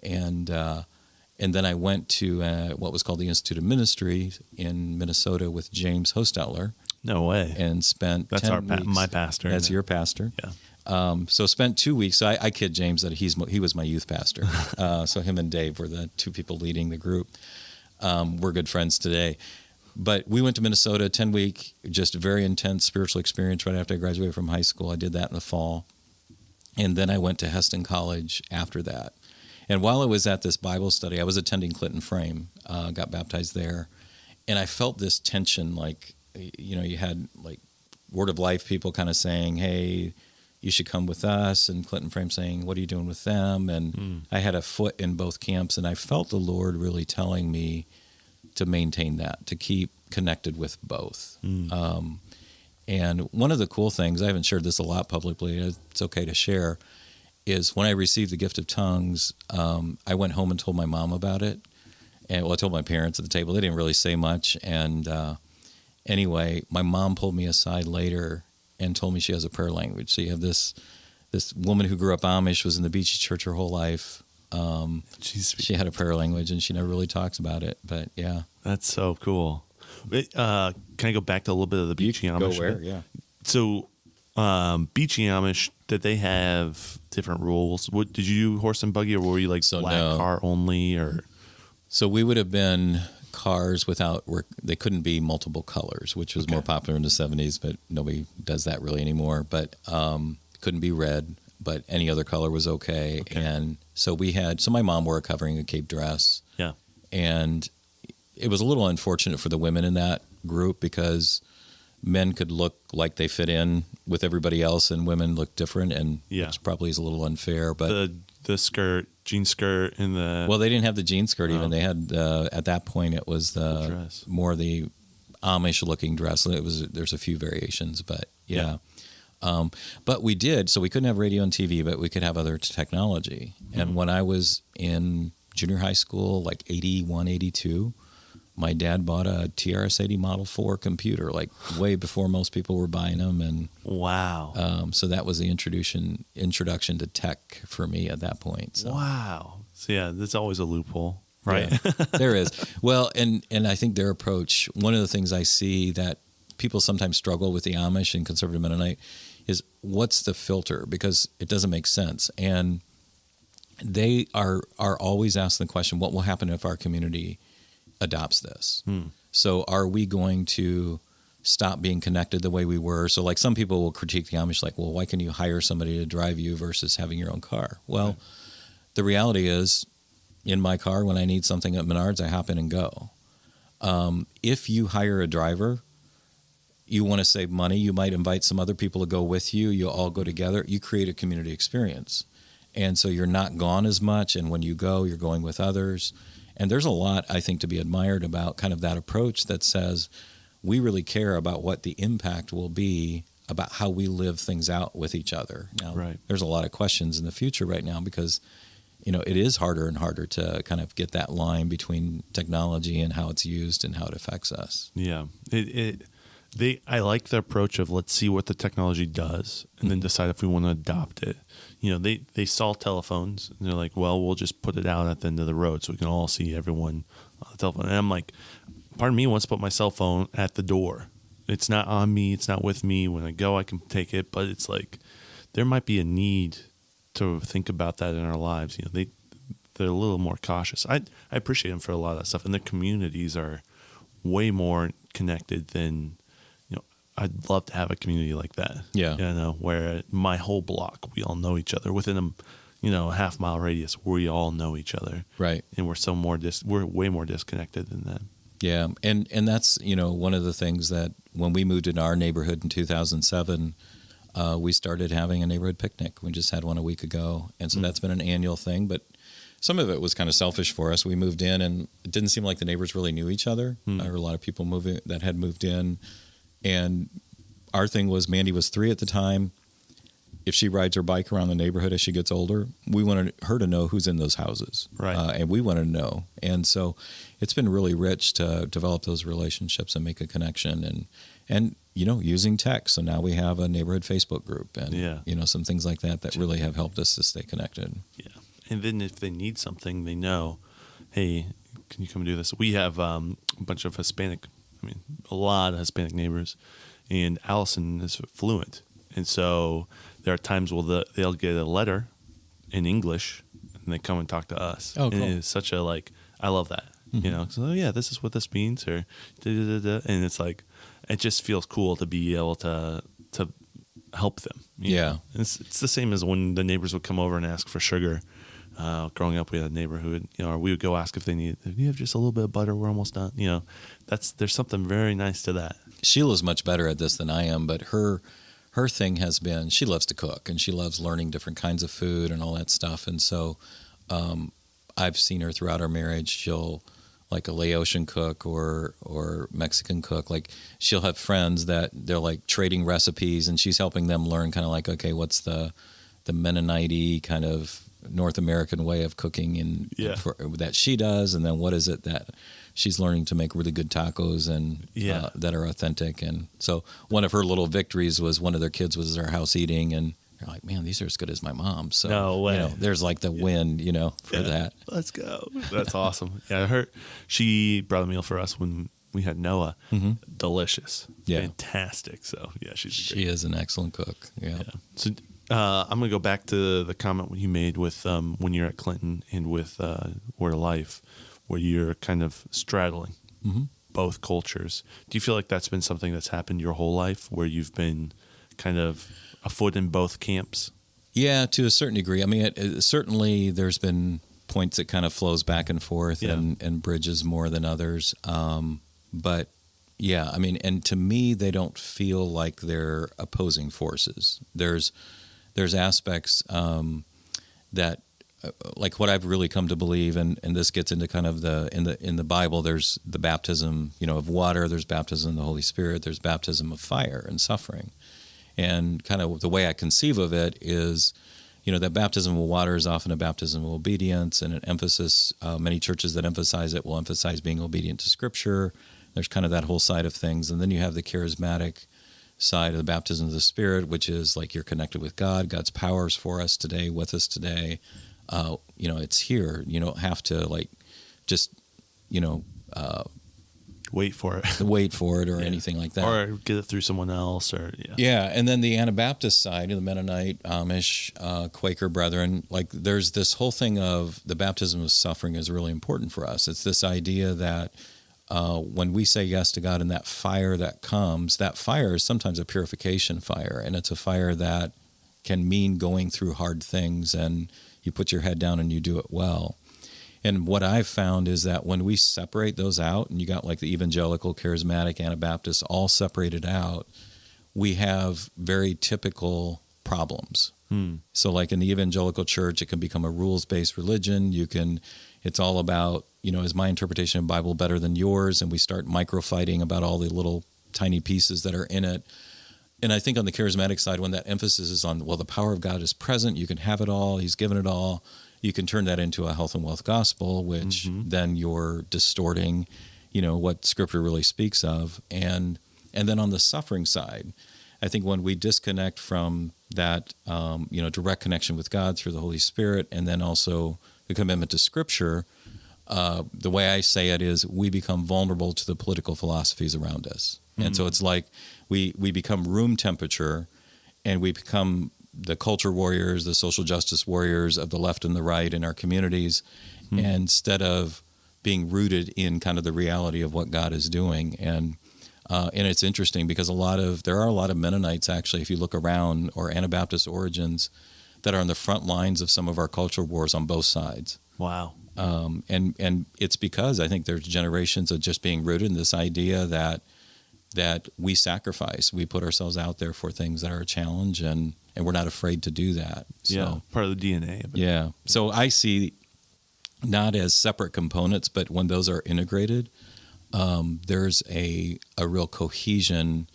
And then I went to what was called the Institute of Ministry in Minnesota with James Hostetler. No way. And spent That's 10 weeks. my pastor. That's your pastor. Yeah. So spent 2 weeks. I kid James that he was my youth pastor. So him and Dave were the two people leading the group. We're good friends today. But we went to Minnesota, 10-week, just a very intense spiritual experience right after I graduated from high school. I did that in the fall. And then I went to Heston College after that. And while I was at this Bible study, I was attending Clinton Frame, got baptized there. And I felt this tension, like, you had like Word of Life people kind of saying, hey, you should come with us. And Clinton Frame saying, what are you doing with them? And I had a foot in both camps. And I felt the Lord really telling me to maintain that, to keep connected with both. And one of the cool things, I haven't shared this a lot publicly, it's okay to share, is when I received the gift of tongues, I went home and told my mom about it. And I told my parents at the table. They didn't really say much. And anyway, my mom pulled me aside later and told me she has a prayer language. So you have this woman who grew up Amish, was in the Beachy Church her whole life. She had a prayer language, and she never really talks about it. But yeah, that's so cool. Can I go back to a little bit of the Beachy Amish? Go where? Yeah. So, Beachy Amish, did they have different rules? What did you do, horse and buggy, or were you like black car only? Or so we would have been cars they couldn't be multiple colors, which was more popular in the 70s, but nobody does that really anymore. But couldn't be red, but any other color was okay. And so my mom wore a covering, a cape dress. Yeah. And it was a little unfortunate for the women in that group because men could look like they fit in with everybody else and women look different, and which probably is a little unfair. But the skirt, jean skirt, and well, they didn't have the jean skirt even. They had at that point it was more the Amish looking dress. There's a few variations, but yeah. But we did, so we couldn't have radio and TV, but we could have other technology. And when I was in junior high school, like 81, 82, my dad bought a TRS-80 Model 4 computer, like way before most people were buying them. And wow. So that was the introduction to tech for me at that point. So. Wow. So yeah, that's always a loophole, right? Yeah, there is. Well, and I think their approach, one of the things I see that people sometimes struggle with the Amish and conservative Mennonite is what's the filter? Because it doesn't make sense. And they are always asking the question, what will happen if our community adopts this? So are we going to stop being connected the way we were? So like some people will critique the Amish like, well, why can you hire somebody to drive you versus having your own car? Well, the reality is in my car, when I need something at Menards, I hop in and go. If you hire a driver, you want to save money, you might invite some other people to go with you. You'll all go together. You create a community experience. And so you're not gone as much. And when you go, you're going with others. And there's a lot, I think, to be admired about kind of that approach that says we really care about what the impact will be about how we live things out with each other. Now, there's a lot of questions in the future right now because, it is harder and harder to kind of get that line between technology and how it's used and how it affects us. Yeah. I like the approach of let's see what the technology does and then decide if we want to adopt it. They saw telephones and they're like, well, we'll just put it out at the end of the road so we can all see everyone on the telephone. And I'm like, part of me wants to put my cell phone at the door. It's not on me. It's not with me. When I go, I can take it. But it's like there might be a need to think about that in our lives. They're a little more cautious. I appreciate them for a lot of that stuff. And their communities are way more connected than I'd love to have a community like that. Yeah. Where my whole block, we all know each other within a half-mile radius. We all know each other. Right. And we're way more disconnected than that. Yeah. And that's, one of the things that when we moved into our neighborhood in 2007, we started having a neighborhood picnic. We just had one a week ago. And so that's been an annual thing, but some of it was kind of selfish for us. We moved in and it didn't seem like the neighbors really knew each other. There were a lot of people that had moved in. And our thing was, Mandy was 3 at the time. If she rides her bike around the neighborhood as she gets older, we wanted her to know who's in those houses. Right. And we wanted to know. And so it's been really rich to develop those relationships and make a connection and using tech. So now we have a neighborhood Facebook group and, some things like that really have helped us to stay connected. Yeah. And then if they need something, they know, hey, can you come do this? We have a bunch of a lot of Hispanic neighbors. and Allison is fluent. And so there are times where they'll get a letter in English and they come and talk to us. Oh, cool. And it's such a, like, I love that, you know, so, oh yeah, this is what this means, or da-da-da-da. And it's like, it just feels cool to be able to help them. You know? It's the same as when the neighbors would come over and ask for sugar. Growing up, we had a neighbor who would, you know, or we would go ask if they need, do you have just a little bit of butter? We're almost done. You know, there's something very nice to that. Sheila's much better at this than I am, but her thing has been, she loves to cook and she loves learning different kinds of food and all that stuff. And so I've seen her throughout our marriage. She'll, like a Laotian cook or Mexican cook, like she'll have friends that they're like trading recipes and she's helping them learn kind of like, okay, what's the Mennonite kind of North American way of cooking that she does, and then what is it that she's learning to make really good tacos and that are authentic. And so one of her little victories was one of their kids was at our house eating, and they're like, man, these are as good as my mom. So no way. You know, there's like the win, you know, for that. Let's go. That's awesome. Yeah, she brought a meal for us when we had Noah. Delicious. Fantastic. So yeah, she is an excellent cook. Yeah. So I'm going to go back to the comment you made with when you're at Clinton and with Word of Life, where you're kind of straddling both cultures. Do you feel like that's been something that's happened your whole life, where you've been kind of a foot in both camps? Yeah, to a certain degree. I mean, certainly there's been points it kind of flows back and forth and bridges more than others. But yeah, I mean, and to me, they don't feel like they're opposing forces. There's aspects that, like what I've really come to believe, and this gets into kind of in the Bible, there's the baptism, you know, of water, there's baptism of the Holy Spirit, there's baptism of fire and suffering. And kind of the way I conceive of it is, you know, that baptism of water is often a baptism of obedience, and an emphasis, many churches that emphasize it will emphasize being obedient to Scripture. There's kind of that whole side of things. And then you have the charismatic side of the baptism of the Spirit, which is like you're connected with God. God's power is for us today, with us today. You know, it's here. You don't have to like just, you know, wait for it or anything like that, or get it through someone else, or and then the Anabaptist side, the Mennonite, Amish, Quaker brethren, like there's this whole thing of the baptism of suffering is really important for us. It's this idea that when we say yes to God and that fire that comes, that fire is sometimes a purification fire, and it's a fire that can mean going through hard things, and you put your head down and you do it well. And what I've found is that when we separate those out, and you got like the evangelical, charismatic, Anabaptists all separated out, we have very typical problems. So like in the evangelical church, it can become a rules-based religion. It's all about, you know, is my interpretation of the Bible better than yours? And we start micro-fighting about all the little tiny pieces that are in it. And I think on the charismatic side, when that emphasis is on, well, the power of God is present, you can have it all, He's given it all, you can turn that into a health and wealth gospel, which then you're distorting, you know, what Scripture really speaks of. And then on the suffering side, I think when we disconnect from that, you know, direct connection with God through the Holy Spirit, and then also the commitment to Scripture, the way I say it is we become vulnerable to the political philosophies around us. And so it's like we become room temperature, and we become the culture warriors, the social justice warriors of the left and the right in our communities, instead of being rooted in kind of the reality of what God is doing. And it's interesting because there are a lot of Mennonites, actually, if you look around, or Anabaptist origins, that are on the front lines of some of our culture wars on both sides. Wow. And it's because I think there's generations of just being rooted in this idea that we sacrifice, we put ourselves out there for things that are a challenge, and we're not afraid to do that. So, part of the DNA of it. Yeah. So I see not as separate components, but when those are integrated, there's a real cohesion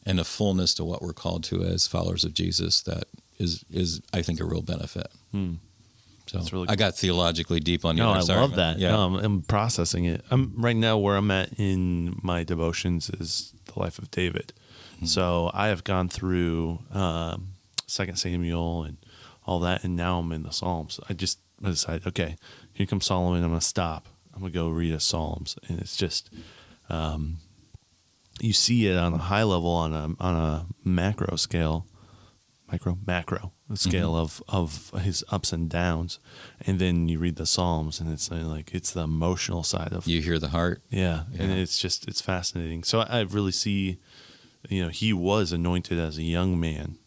and a fullness to what we're called to as followers of Jesus that is I think, a real benefit. So that's really cool. I got theologically deep on you. No, there. I love that. Yeah. No, I'm processing it. I'm right now where I'm at in my devotions is the life of David. So I have gone through 2 Samuel and all that, and now I'm in the Psalms. I decided, okay, here comes Solomon. I'm going to stop. I'm going to go read the Psalms. And it's just, you see it on a high level on a macro scale, macro scale of his ups and downs, and then you read the Psalms and it's like it's the emotional side of You hear the heart. yeah. And it's fascinating. So I really see, he was anointed as a young man,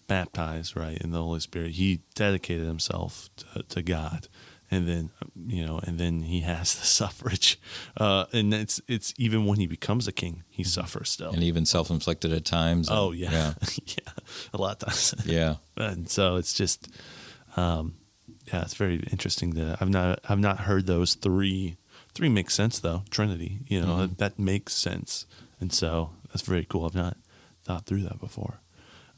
baptized right in the Holy Spirit. He dedicated himself to God. And then he has the suffrage, and it's even when he becomes a king, he suffers still, and even self-inflicted at times. Oh yeah, yeah, a lot of times. Yeah, and so it's just, it's very interesting that I've not heard those three make sense though. Trinity, that makes sense, and so that's very cool. I've not thought through that before.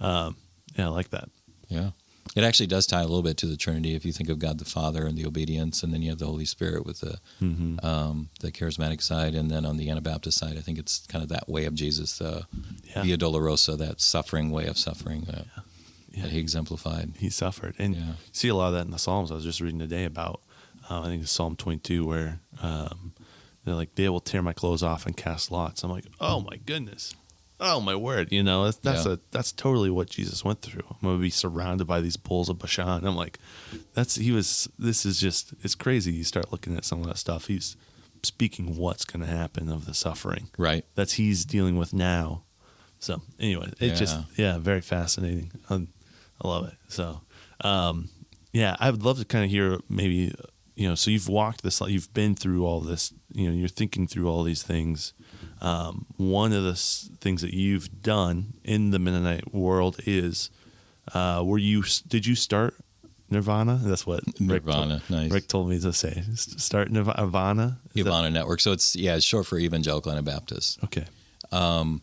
I like that. Yeah. It actually does tie a little bit to the Trinity if you think of God the Father and the obedience, and then you have the Holy Spirit with the charismatic side, and then on the Anabaptist side, I think it's kind of that way of Jesus, the Via Dolorosa, that suffering way of suffering that he exemplified. He suffered, and you see a lot of that in the Psalms. I was just reading today about, I think it's Psalm 22, where they're like, "They will tear my clothes off and cast lots." I'm like, oh my goodness. Oh my word! That's totally what Jesus went through. I'm gonna be surrounded by these bulls of Bashan. I'm like, this is just, it's crazy. You start looking at some of that stuff. He's speaking what's gonna happen of the suffering, right? That's he's dealing with now. So anyway, very fascinating. I love it. So, I would love to kind of hear maybe, so you've walked this, you've been through all this, you're thinking through all these things. One of the things that you've done in the Mennonite world is, did you start Nirvana? That's what Nirvana. Nice. Rick told me to say. Start Nirvana. Nirvana Network. So it's short for Evangelical Anabaptist. Okay. I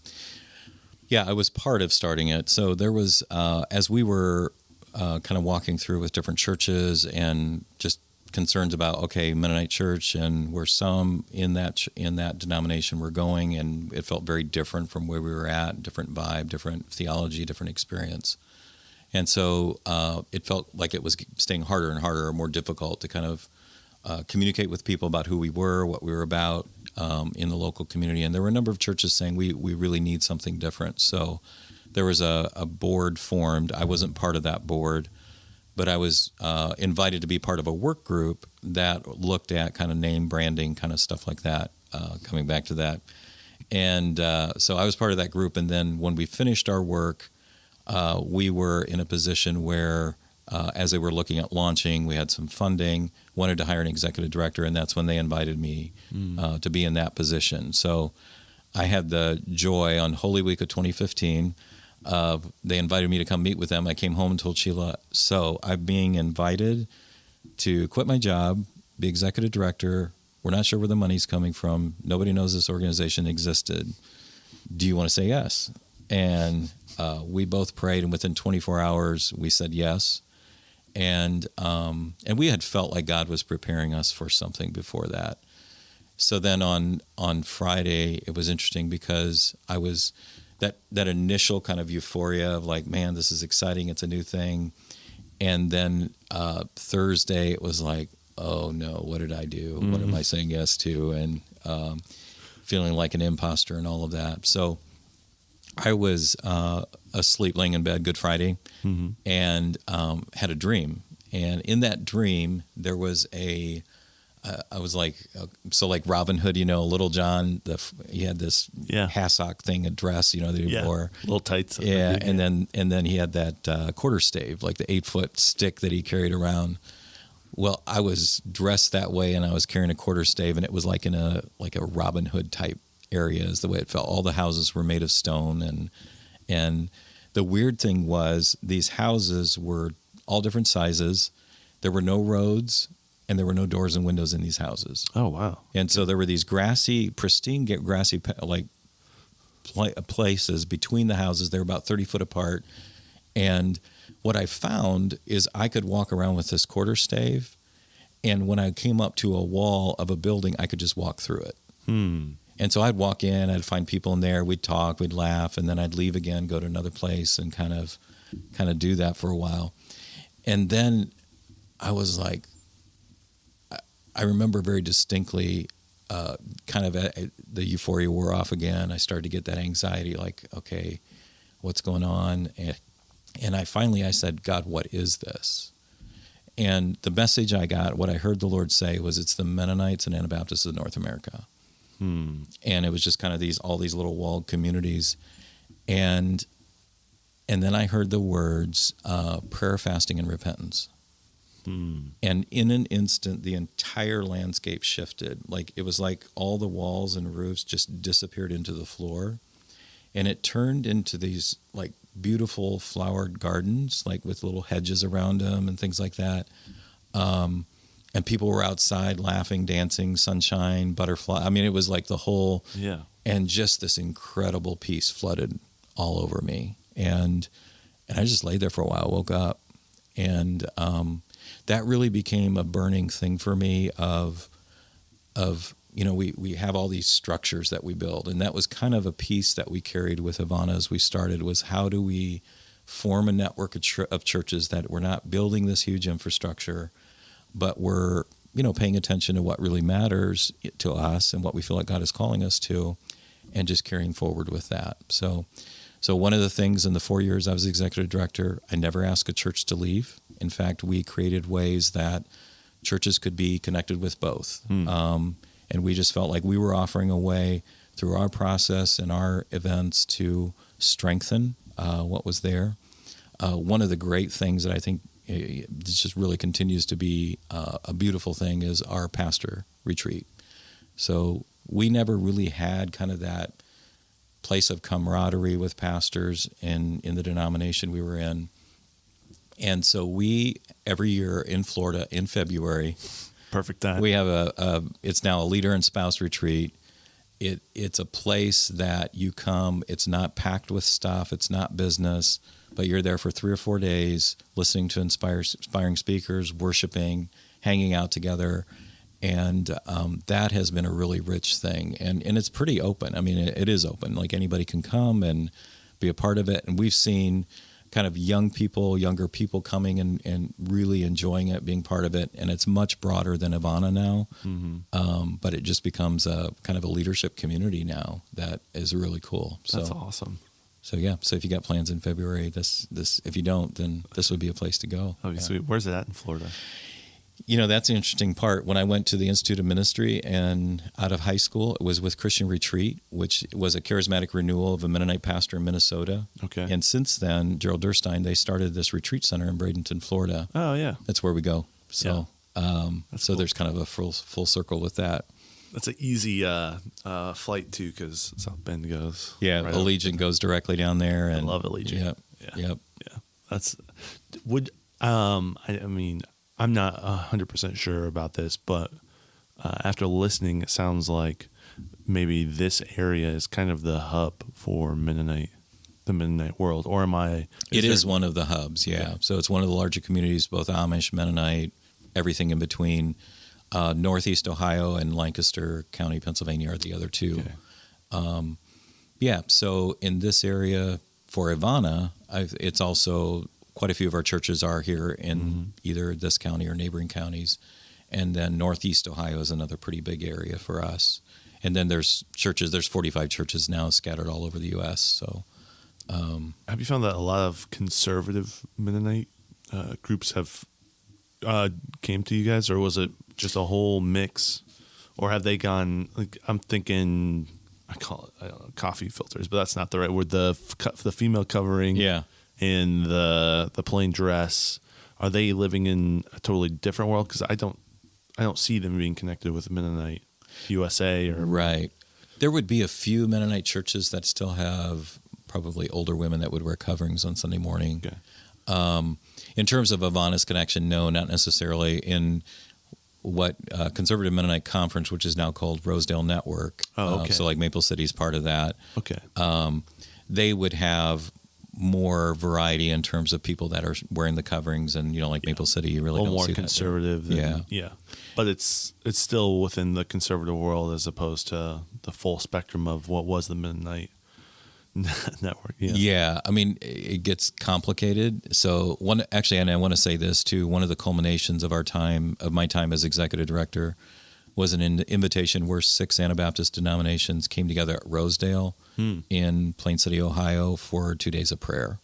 was part of starting it. So there was, as we were kind of walking through with different churches and just concerns about, Mennonite church, and where some in that denomination were going, and it felt very different from where we were at, different vibe, different theology, different experience. And so it felt like it was staying harder and harder, or more difficult to kind of communicate with people about who we were, what we were about in the local community. And there were a number of churches saying, we really need something different. So there was a board formed. I wasn't part of that board, but I was invited to be part of a work group that looked at kind of name branding, kind of stuff like that, coming back to that. And so I was part of that group. And then when we finished our work, we were in a position where, as they were looking at launching, we had some funding, wanted to hire an executive director, and that's when they invited me to be in that position. So I had the joy on Holy Week of 2015. They invited me to come meet with them. I came home and told Sheila, so I'm being invited to quit my job, be executive director. We're not sure where the money's coming from. Nobody knows this organization existed. Do you want to say yes? And we both prayed, and within 24 hours, we said yes. And we had felt like God was preparing us for something before that. So then on Friday, it was interesting because I was that initial kind of euphoria of like, man, this is exciting. It's a new thing. And then Thursday, it was like, oh no, what did I do? Mm-hmm. What am I saying yes to? And feeling like an imposter and all of that. So I was asleep, laying in bed Good Friday, mm-hmm. and had a dream. And in that dream, there was I was like, so like Robin Hood, Little John, he had this hassock thing, a dress, that he wore. Little tights. Yeah, and then he had that quarter stave, like the 8-foot stick that he carried around. Well, I was dressed that way, and I was carrying a quarter stave, and it was like in a Robin Hood type area is the way it felt. All the houses were made of stone, and the weird thing was these houses were all different sizes. There were no roads, and there were no doors and windows in these houses. Oh, wow. And so there were these pristine grassy places between the houses. They were about 30 foot apart. And what I found is I could walk around with this quarter stave, and when I came up to a wall of a building, I could just walk through it. And so I'd walk in, I'd find people in there, we'd talk, we'd laugh, and then I'd leave again, go to another place, and kind of do that for a while. And then I was like, I remember very distinctly kind of the euphoria wore off again. I started to get that anxiety, like, okay, what's going on? And I said, God, what is this? And the message I got, what I heard the Lord say was, it's the Mennonites and Anabaptists of North America. And it was just kind of all these little walled communities. And then I heard the words, prayer, fasting, and repentance. And in an instant, the entire landscape shifted. Like, it was like all the walls and roofs just disappeared into the floor. And it turned into these like beautiful flowered gardens, like with little hedges around them and things like that. And people were outside laughing, dancing, sunshine, butterfly. I mean, it was like the whole, and just this incredible peace flooded all over me. And I just laid there for a while, woke up, and that really became a burning thing for me of we have all these structures that we build, and that was kind of a piece that we carried with Ivana as we started, was how do we form a network of churches that we're not building this huge infrastructure, but we're paying attention to what really matters to us and what we feel like God is calling us to, and just carrying forward with that. So one of the things in the 4 years I was executive director, I never asked a church to leave. In fact, we created ways that churches could be connected with both. And we just felt like we were offering a way through our process and our events to strengthen what was there. One of the great things that I think just really continues to be a beautiful thing is our pastor retreat. So we never really had kind of that place of camaraderie with pastors in the denomination we were in. And so we, every year in Florida in February, perfect time, we have it's now a leader and spouse retreat. It's a place that you come, it's not packed with stuff, it's not business, but you're there for 3 or 4 days listening to inspiring speakers, worshiping, hanging out together. And that has been a really rich thing. And it's pretty open. I mean, it is open. Like, anybody can come and be a part of it. And we've seen kind of younger people coming and really enjoying it, being part of it. And it's much broader than Ivana now. But it just becomes a kind of a leadership community now that is really cool. That's awesome. So yeah, so if you got plans in February, this if you don't, then this would be a place to go. Oh, yeah. Sweet. Where's it at in Florida? That's the interesting part. When I went to the Institute of Ministry and out of high school, it was with Christian Retreat, which was a charismatic renewal of a Mennonite pastor in Minnesota. Okay. And since then, Gerald Durstein, they started this retreat center in Bradenton, Florida. Oh, yeah. That's where we go. So, cool. There's kind of a full circle with that. That's an easy flight too, because South Bend goes. Yeah, right Allegiant goes directly down there. And I love Allegiant. Yep. I mean, I'm not 100% sure about this, but after listening, it sounds like maybe this area is kind of the hub for the Mennonite world. Or am I? It is one of the hubs, yeah. So it's one of the larger communities, both Amish, Mennonite, everything in between. Northeast Ohio and Lancaster County, Pennsylvania are the other two. Okay. So in this area for Ivana, it's also quite a few of our churches are here in either this county or neighboring counties. And then Northeast Ohio is another pretty big area for us. And then there's 45 churches now scattered all over the U.S. So, have you found that a lot of conservative Mennonite groups have came to you guys, or was it just a whole mix? Or have they gone, like, I'm thinking, I call it coffee filters, but that's not the right word. The female covering. Yeah. In the plain dress, are they living in a totally different world? Because I don't see them being connected with Mennonite USA or right. There would be a few Mennonite churches that still have probably older women that would wear coverings on Sunday morning. Okay. In terms of Ivana's connection, no, not necessarily. In what Conservative Mennonite Conference, which is now called Rosedale Network. Oh, okay. So like Maple City's part of that. Okay. They would have more variety in terms of people that are wearing the coverings, and like Maple City, you really don't see that. A little more conservative. Yeah. But it's still within the conservative world as opposed to the full spectrum of what was the Mennonite network. Yeah. I mean, it gets complicated. So and I want to say this too, one of the culminations of my time as executive director was an invitation where 6 Anabaptist denominations came together at Rosedale in Plain City, Ohio, for 2 days of prayer.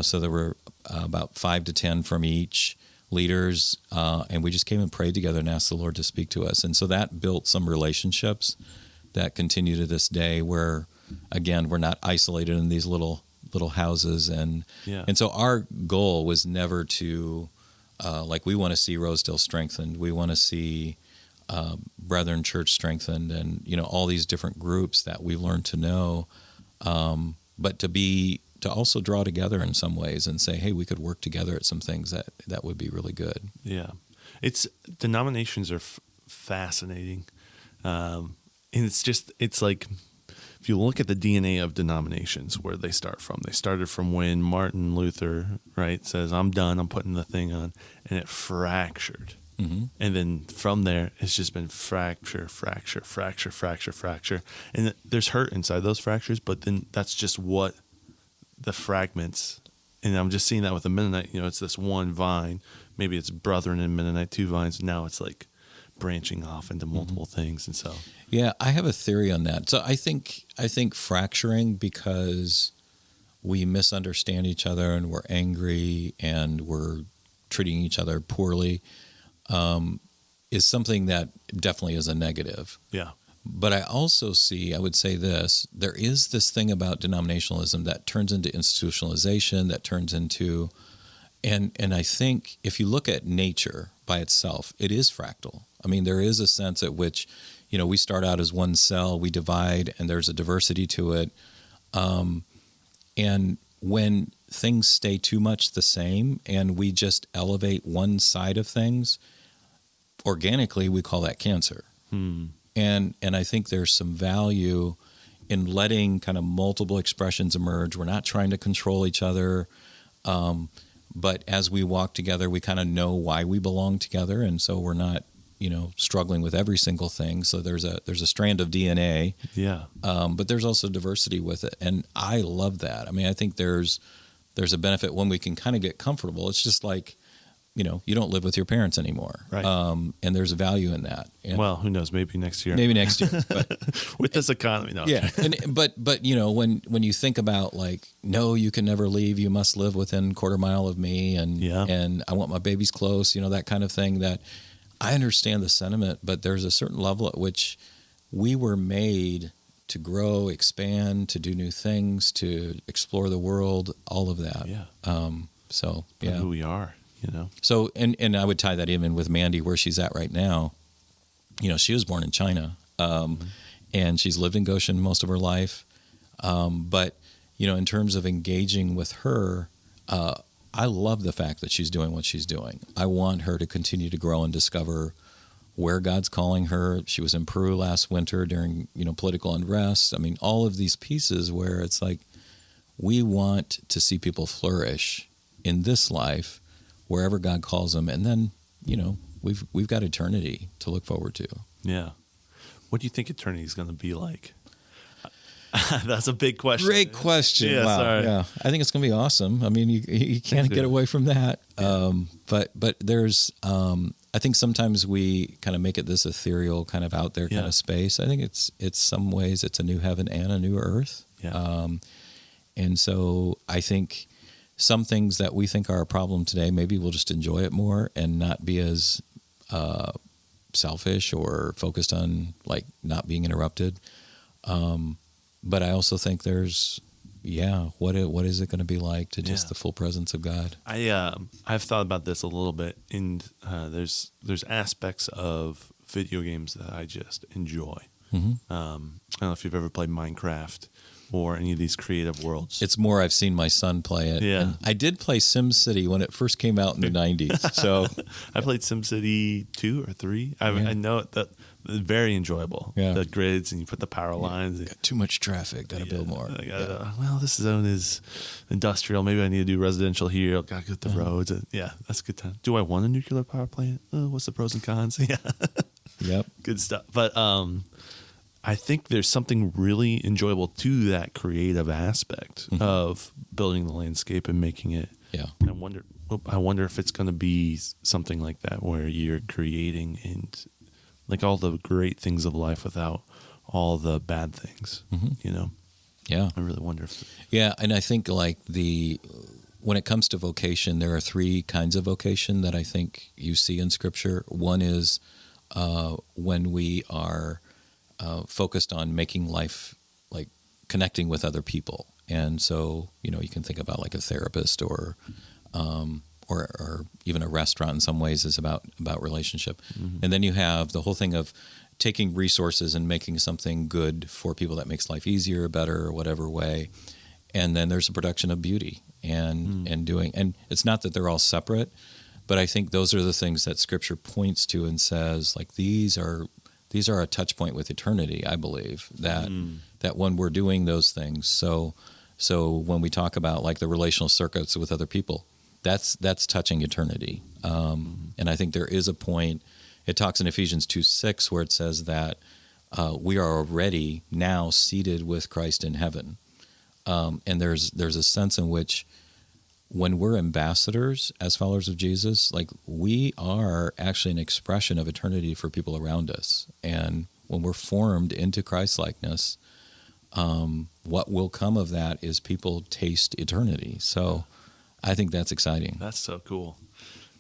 So there were about 5 to 10 from each leaders, and we just came and prayed together and asked the Lord to speak to us. And so that built some relationships that continue to this day where, again, we're not isolated in these little houses. And so our goal was never to, we want to see Rosedale strengthened. We want to see Brethren Church strengthened, and all these different groups that we've learned to know, but to also draw together in some ways and say, hey, we could work together at some things that would be really good. Yeah, denominations are fascinating, and it's like, if you look at the DNA of denominations, where they start from, they started from when Martin Luther, right, says, I'm done, I'm putting the thing on, and it fractured. Mm-hmm. And then from there, it's just been fracture. And there's hurt inside those fractures, but then that's just what the fragments. And I'm just seeing that with the Mennonite, it's this one vine. Maybe it's Brethren and Mennonite, 2 vines. Now it's like branching off into multiple things. And so, yeah, I have a theory on that. So I think fracturing because we misunderstand each other and we're angry and we're treating each other poorly is something that definitely is a negative. Yeah. But I also I would say this, there is this thing about denominationalism that turns into institutionalization, that turns into, and I think if you look at nature by itself, it is fractal. I mean, there is a sense at which, we start out as one cell, we divide, and there's a diversity to it. And when things stay too much the same and we just elevate one side of things, organically, we call that cancer. And I think there's some value in letting kind of multiple expressions emerge. We're not trying to control each other, but as we walk together, we kind of know why we belong together, and so we're not, struggling with every single thing. So there's a strand of DNA, but there's also diversity with it, and I love that. I mean, I think there's a benefit when we can kind of get comfortable. It's just like, you don't live with your parents anymore. Right. And there's a value in that. And well, who knows? Maybe next year. But with this economy, no. Yeah. But when you think about no, you can never leave. You must live within 1/4 mile of me. And I want my babies close, that kind of thing. That I understand the sentiment, but there's a certain level at which we were made to grow, expand, to do new things, to explore the world, all of that. Yeah. Who we are. So, and I would tie that even with Mandy, where she's at right now. She was born in China, and she's lived in Goshen most of her life. But, in terms of engaging with her, I love the fact that she's doing what she's doing. I want her to continue to grow and discover where God's calling her. She was in Peru last winter during, political unrest. I mean, all of these pieces where it's like, we want to see people flourish in this life, wherever God calls them, and then we've got eternity to look forward to. Yeah. What do you think eternity is going to be like? That's a big question. Great question. Yeah, wow. Sorry. Yeah, I think it's going to be awesome. I mean, you can't get away from that. But there's I think sometimes we kind of make it this ethereal, kind of out there kind of space. I think it's some ways it's a new heaven and a new earth. Yeah. And so I think some things that we think are a problem today, maybe we'll just enjoy it more and not be as selfish or focused on not being interrupted. But I also think there's, what is it going to be like to just the full presence of God? I've thought about this a little bit, and there's aspects of video games that I just enjoy. Mm-hmm. I don't know if you've ever played Minecraft or any of these creative worlds. It's more I've seen my son play it. Yeah. And I did play SimCity when it first came out in the 90s. So I played SimCity 2 or 3. I know that it's very enjoyable. Yeah. The grids, and you put the power lines. Got too much traffic. Got to build more. Well, this zone is industrial. Maybe I need to do residential here. Got to get the roads. That's a good time. Do I want a nuclear power plant? What's the pros and cons? Yeah. Yep. Good stuff. But I think there's something really enjoyable to that creative aspect of building the landscape and making it. Yeah. I wonder if it's going to be something like that, where you're creating and like all the great things of life without all the bad things, you know? Yeah. I really wonder if... Yeah, and I think like when it comes to vocation, there are three kinds of vocation that I think you see in Scripture. One is when we are focused on making life, like connecting with other people. And so, you know, you can think about like a therapist or even a restaurant in some ways is about relationship. And then you have the whole thing of taking resources and making something good for people that makes life easier, better, or whatever way. And then there's a production of beauty and doing, and it's not that they're all separate, but I think those are the things that Scripture points to and says, like, these are a touch point with eternity, I believe, that when we're doing those things. So when we talk about like the relational circuits with other people, that's touching eternity. And I think there is a point, it talks in Ephesians 2:6 where it says that we are already now seated with Christ in heaven. And there's a sense in which when we're ambassadors as followers of Jesus, like we are actually an expression of eternity for people around us. And when we're formed into Christ-likeness, what will come of that is people taste eternity. So I think that's exciting. That's so cool.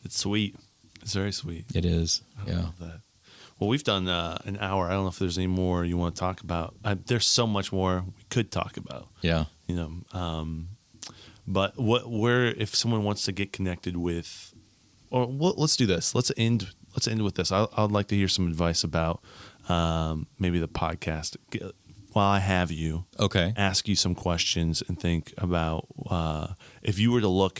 It's sweet. It's very sweet. It is. I love that. Well, we've done an hour. I don't know if there's any more you want to talk about. There's so much more we could talk about. Yeah. You know, but where if someone wants to get connected with, or let's do this. Let's end with this. I'd like to hear some advice about maybe the podcast. While I have you, okay, ask you some questions and think about if you were to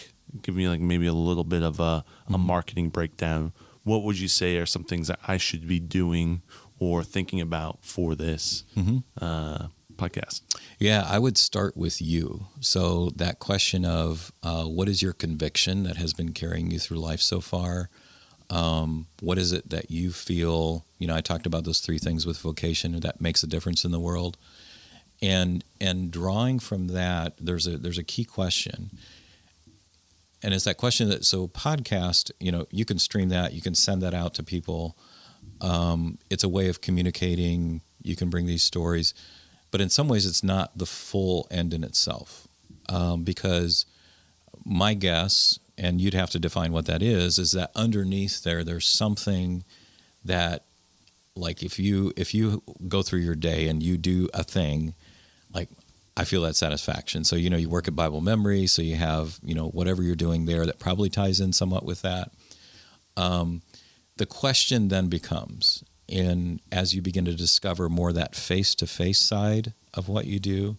give me like maybe a little bit of a marketing breakdown. What would you say are some things that I should be doing or thinking about for this podcast? Yeah, I would start with you. So that question of what is your conviction that has been carrying you through life so far? What is it that you feel, you know, I talked about those three things with vocation that makes a difference in the world. And drawing from that, there's a key question. And it's that question that, so podcast, you know, you can stream that, you can send that out to people. It's a way of communicating. You can bring these stories, but in some ways it's not the full end in itself. Because my guess, and you'd have to define what that is that underneath there's something that, like, if you go through your day and you do a thing, like, I feel that satisfaction. So, you know, you work at Bible memory, so you have, you know, whatever you're doing there that probably ties in somewhat with that. The question then becomes, as you begin to discover more that face-to-face side of what you do,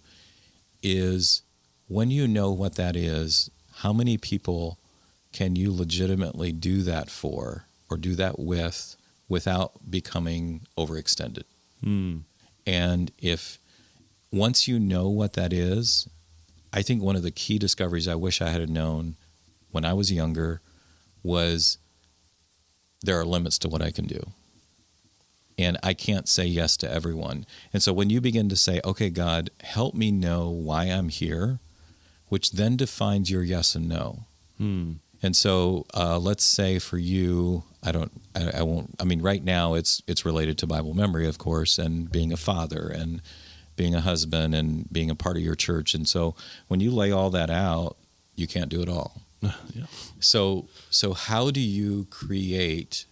is when you know what that is, how many people can you legitimately do that for or do that with without becoming overextended? And if once you know what that is, I think one of the key discoveries I wish I had known when I was younger was there are limits to what I can do. And I can't say yes to everyone. And so when you begin to say, okay, God, help me know why I'm here, which then defines your yes and no. And so let's say for you, right now it's related to Bible memory, of course, and being a father and being a husband and being a part of your church. And so when you lay all that out, you can't do it all. Yeah. So how do you create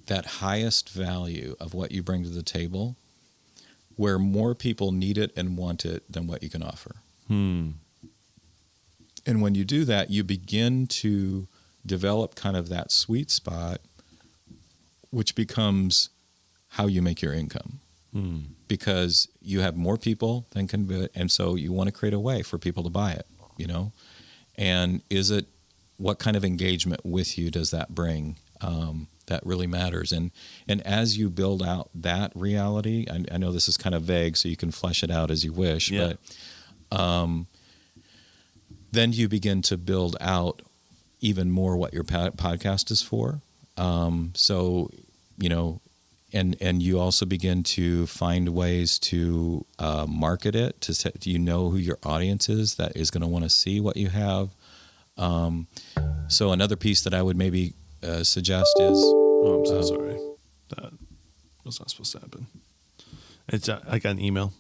that highest value of what you bring to the table where more people need it and want it than what you can offer? And when you do that, you begin to develop kind of that sweet spot, which becomes how you make your income. Because you have more people than can be, and so you want to create a way for people to buy it, you know? And what kind of engagement with you does that bring? That really matters. And as you build out that reality, I know this is kind of vague, so you can flesh it out as you wish, but then you begin to build out even more what your podcast is for. So, you know, and you also begin to find ways to market it, you know who your audience is that is going to want to see what you have. So another piece that I would maybe suggest is... Oh, I'm so sorry. What's not supposed to happen? It's I got an email.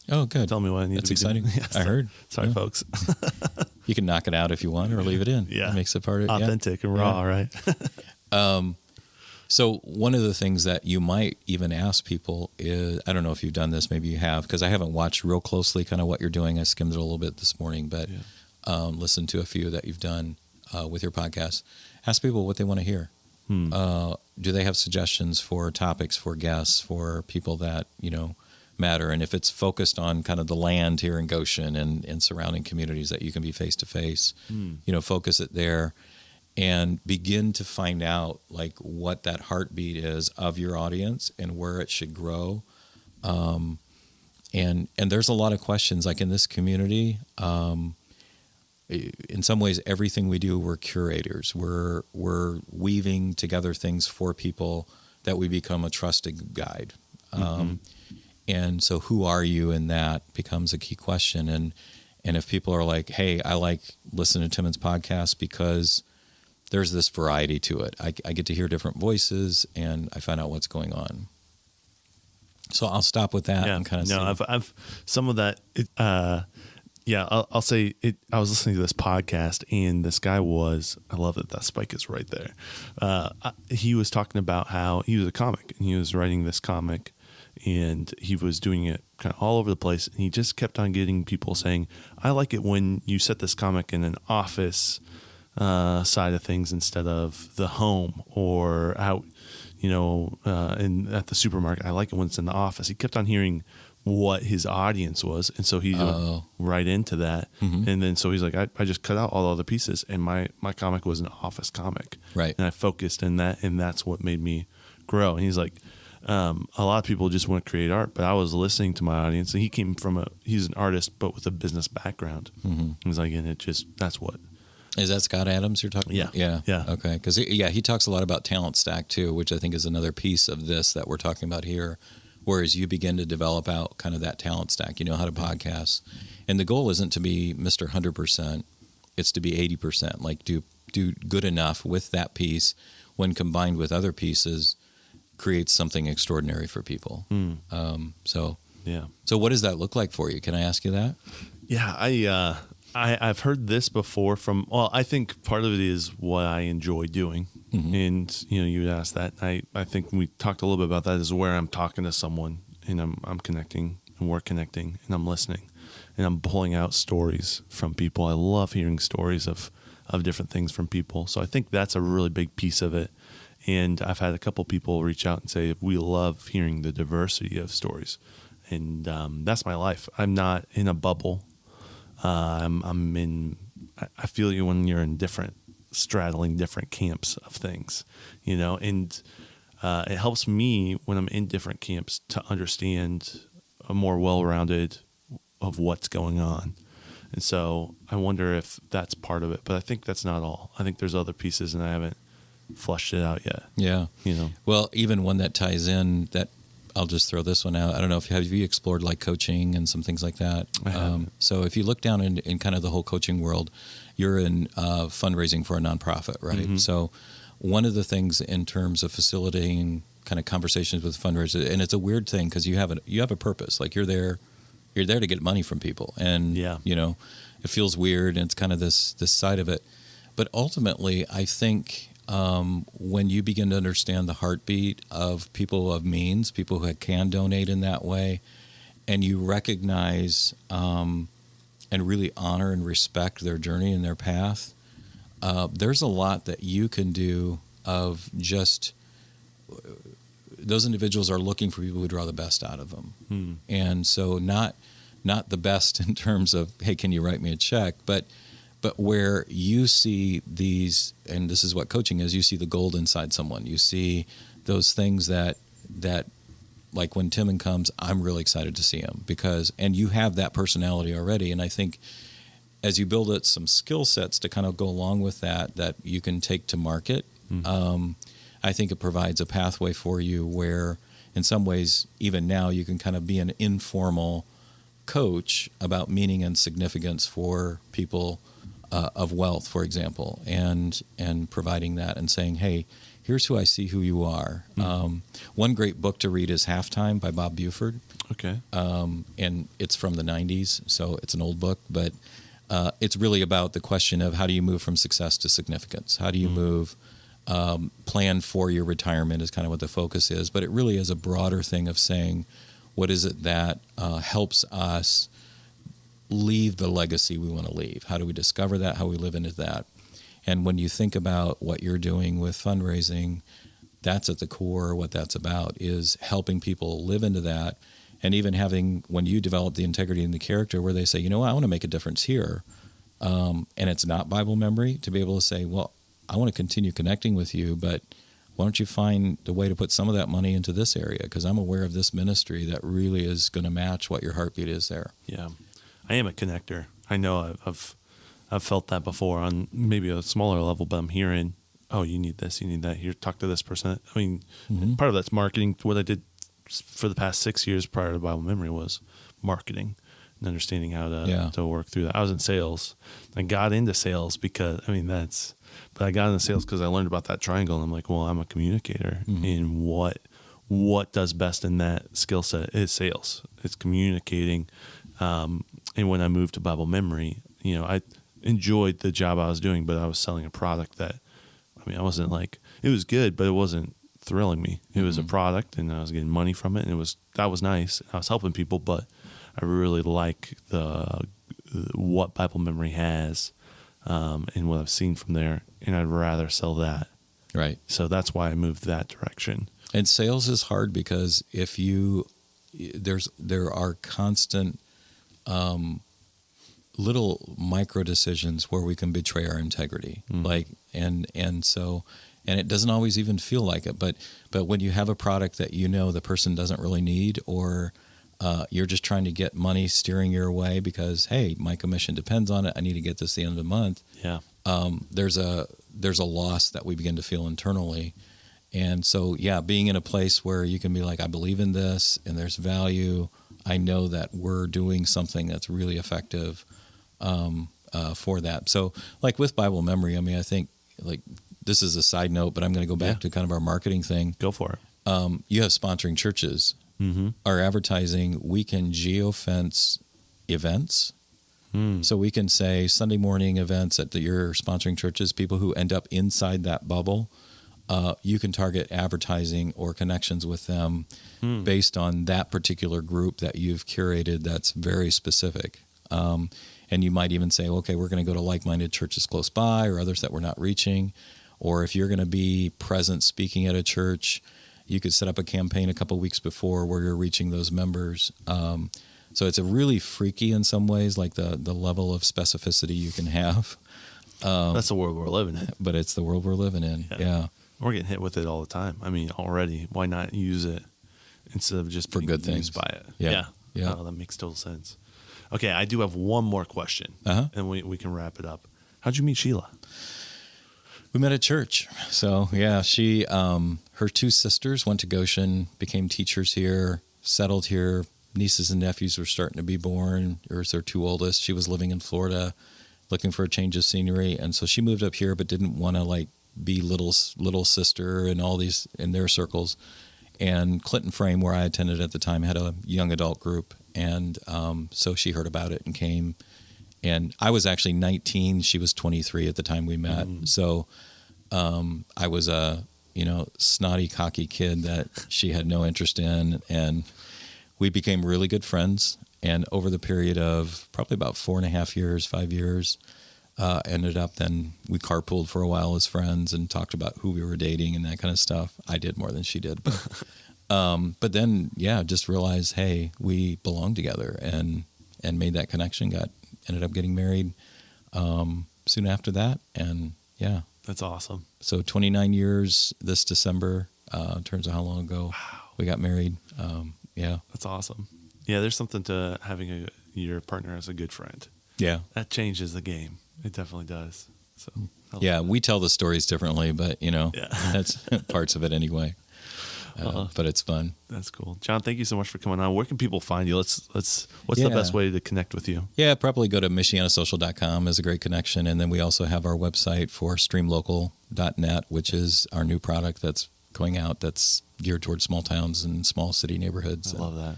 Oh, good. Tell me what I need That's to be exciting. doing. Yeah, I heard. Sorry, Yeah. folks. You can knock it out if you want or leave it in. Yeah. It makes it part of Authentic and raw, right? So one of the things that you might even ask people is, I don't know if you've done this, maybe you have, because I haven't watched real closely kind of what you're doing. I skimmed it a little bit this morning, but listened to a few that you've done with your podcast. Ask people what they want to hear. Do they have suggestions for topics, for guests, for people that, matter? And if it's focused on kind of the land here in Goshen and surrounding communities that you can be face to face, focus it there. And begin to find out like what that heartbeat is of your audience and where it should grow. And there's a lot of questions like in this community. In some ways, everything we do, we're curators. We're weaving together things for people that we become a trusted guide. And so, who are you in that becomes a key question. And if people are like, "Hey, I like listening to Timon's podcast because there's this variety to it. I get to hear different voices and I find out what's going on." So I'll stop with that and kind of see. I've some of that. I'll say it. I was listening to this podcast and this guy was. I love that spike is right there. He was talking about how he was a comic and he was writing this comic, and he was doing it kind of all over the place. And he just kept on getting people saying, "I like it when you set this comic in an office side of things instead of the home or out, and at the supermarket. I like it when it's in the office." He kept on hearing what his audience was, and so he went right into that. And then so he's like, I just cut out all the other pieces, and my comic was an office comic, right? And I focused in that, and that's what made me grow. And he's like, a lot of people just want to create art, but I was listening to my audience, and he came from he's an artist but with a business background. He's like, and that's what. Is that Scott Adams you're talking about? Yeah. Okay. Because he talks a lot about talent stack too, which I think is another piece of this that we're talking about here. Whereas you begin to develop out kind of that talent stack, how to podcast, and the goal isn't to be Mr. 100%; it's to be 80%. Like do good enough with that piece, when combined with other pieces, creates something extraordinary for people. So what does that look like for you? Can I ask you that? Yeah, I've heard this before I think part of it is what I enjoy doing. And, you asked that. I think we talked a little bit about that is where I'm talking to someone and I'm connecting and we're connecting and I'm listening and I'm pulling out stories from people. I love hearing stories of different things from people. So I think that's a really big piece of it. And I've had a couple people reach out and say, we love hearing the diversity of stories. And that's my life. I'm not in a bubble. I feel you when you're in straddling different camps of things, and it helps me when I'm in different camps to understand a more well-rounded of what's going on. And so I wonder if that's part of it, but I think that's not all. I think there's other pieces and I haven't flushed it out yet. Yeah. Well, even one that ties in that, I'll just throw this one out. I don't know have you explored like coaching and some things like that? So if you look down in kind of the whole coaching world, you're in fundraising for a nonprofit, right? So one of the things in terms of facilitating kind of conversations with fundraisers, and it's a weird thing because you have a purpose. Like you're there to get money from people, and it feels weird, and it's kind of this side of it. But ultimately, I think when you begin to understand the heartbeat of people of means, people who can donate in that way, and you recognize and really honor and respect their journey and their path, there's a lot that you can do of just those individuals are looking for people who draw the best out of them. And so not the best in terms of, hey, can you write me a check, but where you see these, and this is what coaching is, you see the gold inside someone. You see those things that like when Timon comes, I'm really excited to see him and you have that personality already. And I think as you build up some skill sets to kind of go along with that you can take to market, I think it provides a pathway for you where in some ways, even now, you can kind of be an informal coach about meaning and significance for people of wealth, for example, and providing that and saying, hey, here's who I see who you are. One great book to read is Halftime by Bob Buford. Okay. And it's from the 90s, so it's an old book, but it's really about the question of how do you move from success to significance? How do you move, plan for your retirement is kind of what the focus is, but it really is a broader thing of saying, what is it that helps us leave the legacy we want to leave? How do we discover that? How we live into that? And when you think about what you're doing with fundraising, that's at the core. What that's about is helping people live into that. And even having, when you develop the integrity and the character where they say, you know what, I want to make a difference here. And it's not Bible memory, to be able to say, well, I want to continue connecting with you, but why don't you find a way to put some of that money into this area? Because I'm aware of this ministry that really is going to match what your heartbeat is there. Yeah. I am a connector. I know I've felt that before on maybe a smaller level, but I'm hearing, oh, you need this, you need that. Here, talk to this person. I mean, part of that's marketing. What I did for the past 6 years prior to Bible memory was marketing and understanding how to work through that. I was in sales. I got into sales because, but I got into sales because I learned about that triangle, and I'm like, well, I'm a communicator, and what does best in that skill set is sales. It's communicating. And when I moved to Bible memory, I enjoyed the job I was doing, but I was selling a product that, I wasn't like, it was good, but it wasn't thrilling me. It was a product, and I was getting money from it, and that was nice. I was helping people, but I really like what Bible memory has, and what I've seen from there, and I'd rather sell that. Right. So that's why I moved that direction. And sales is hard because there are constant little micro decisions where we can betray our integrity. And it doesn't always even feel like it, but when you have a product that the person doesn't really need, or you're just trying to get money steering your way because, hey, my commission depends on it, I need to get this at the end of the month. Yeah. There's a loss that we begin to feel internally. And so, being in a place where you can be like, I believe in this and there's value. I know that we're doing something that's really effective for that. So like with Bible memory, I think, like, this is a side note, but I'm going to go back to kind of our marketing thing. Go for it. You have sponsoring churches. Our advertising, we can geofence events. So we can say Sunday morning events at your sponsoring churches, people who end up inside that bubble, you can target advertising or connections with them based on that particular group that you've curated that's very specific. And you might even say, okay, we're going to go to like-minded churches close by or others that we're not reaching. Or if you're going to be present speaking at a church, you could set up a campaign a couple weeks before where you're reaching those members. So it's a really freaky in some ways, like the level of specificity you can have. That's the world we're living in. But it's the world we're living in, yeah. We're getting hit with it all the time. Already, why not use it instead of just for good things used by it? Yeah. Oh, that makes total sense. Okay, I do have one more question, and we can wrap it up. How'd you meet Sheila? We met at church. So, she, her two sisters went to Goshen, became teachers here, settled here. Nieces and nephews were starting to be born. There's their two oldest. She was living in Florida, looking for a change of scenery. And so she moved up here, but didn't want to be little sister and all these in their circles. And Clinton Frame, where I attended at the time, had a young adult group. And so she heard about it and came. And I was actually 19. She was 23 at the time we met. So I was a, snotty, cocky kid that she had no interest in. And we became really good friends. And over the period of probably about 4.5 years, 5 years, ended up then we carpooled for a while as friends and talked about who we were dating and that kind of stuff. I did more than she did. But then, just realized, hey, we belong together and made that connection, ended up getting married soon after that. And that's awesome. So 29 years this December, in terms of how long ago we got married. That's awesome. Yeah, there's something to having your partner as a good friend. Yeah. That changes the game. It definitely does. So we tell the stories differently, but that's parts of it anyway. but it's fun. That's cool. John, thank you so much for coming on. Where can people find you? What's the best way to connect with you? Yeah, probably go to michianasocial.com is a great connection. And then we also have our website for streamlocal.net, which is our new product that's going out that's geared towards small towns and small city neighborhoods. I love that.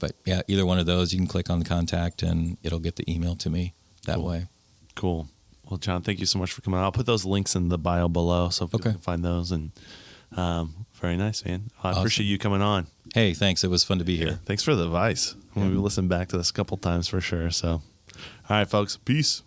But yeah, either one of those, you can click on the contact and it'll get the email to me that way. Cool. Well, John, thank you so much for coming on. I'll put those links in the bio below so people can find those. And very nice, man. I appreciate you coming on. Hey, thanks. It was fun to be here. Thanks for the advice. Yeah. We'll listen back to this a couple times for sure. So, all right, folks. Peace.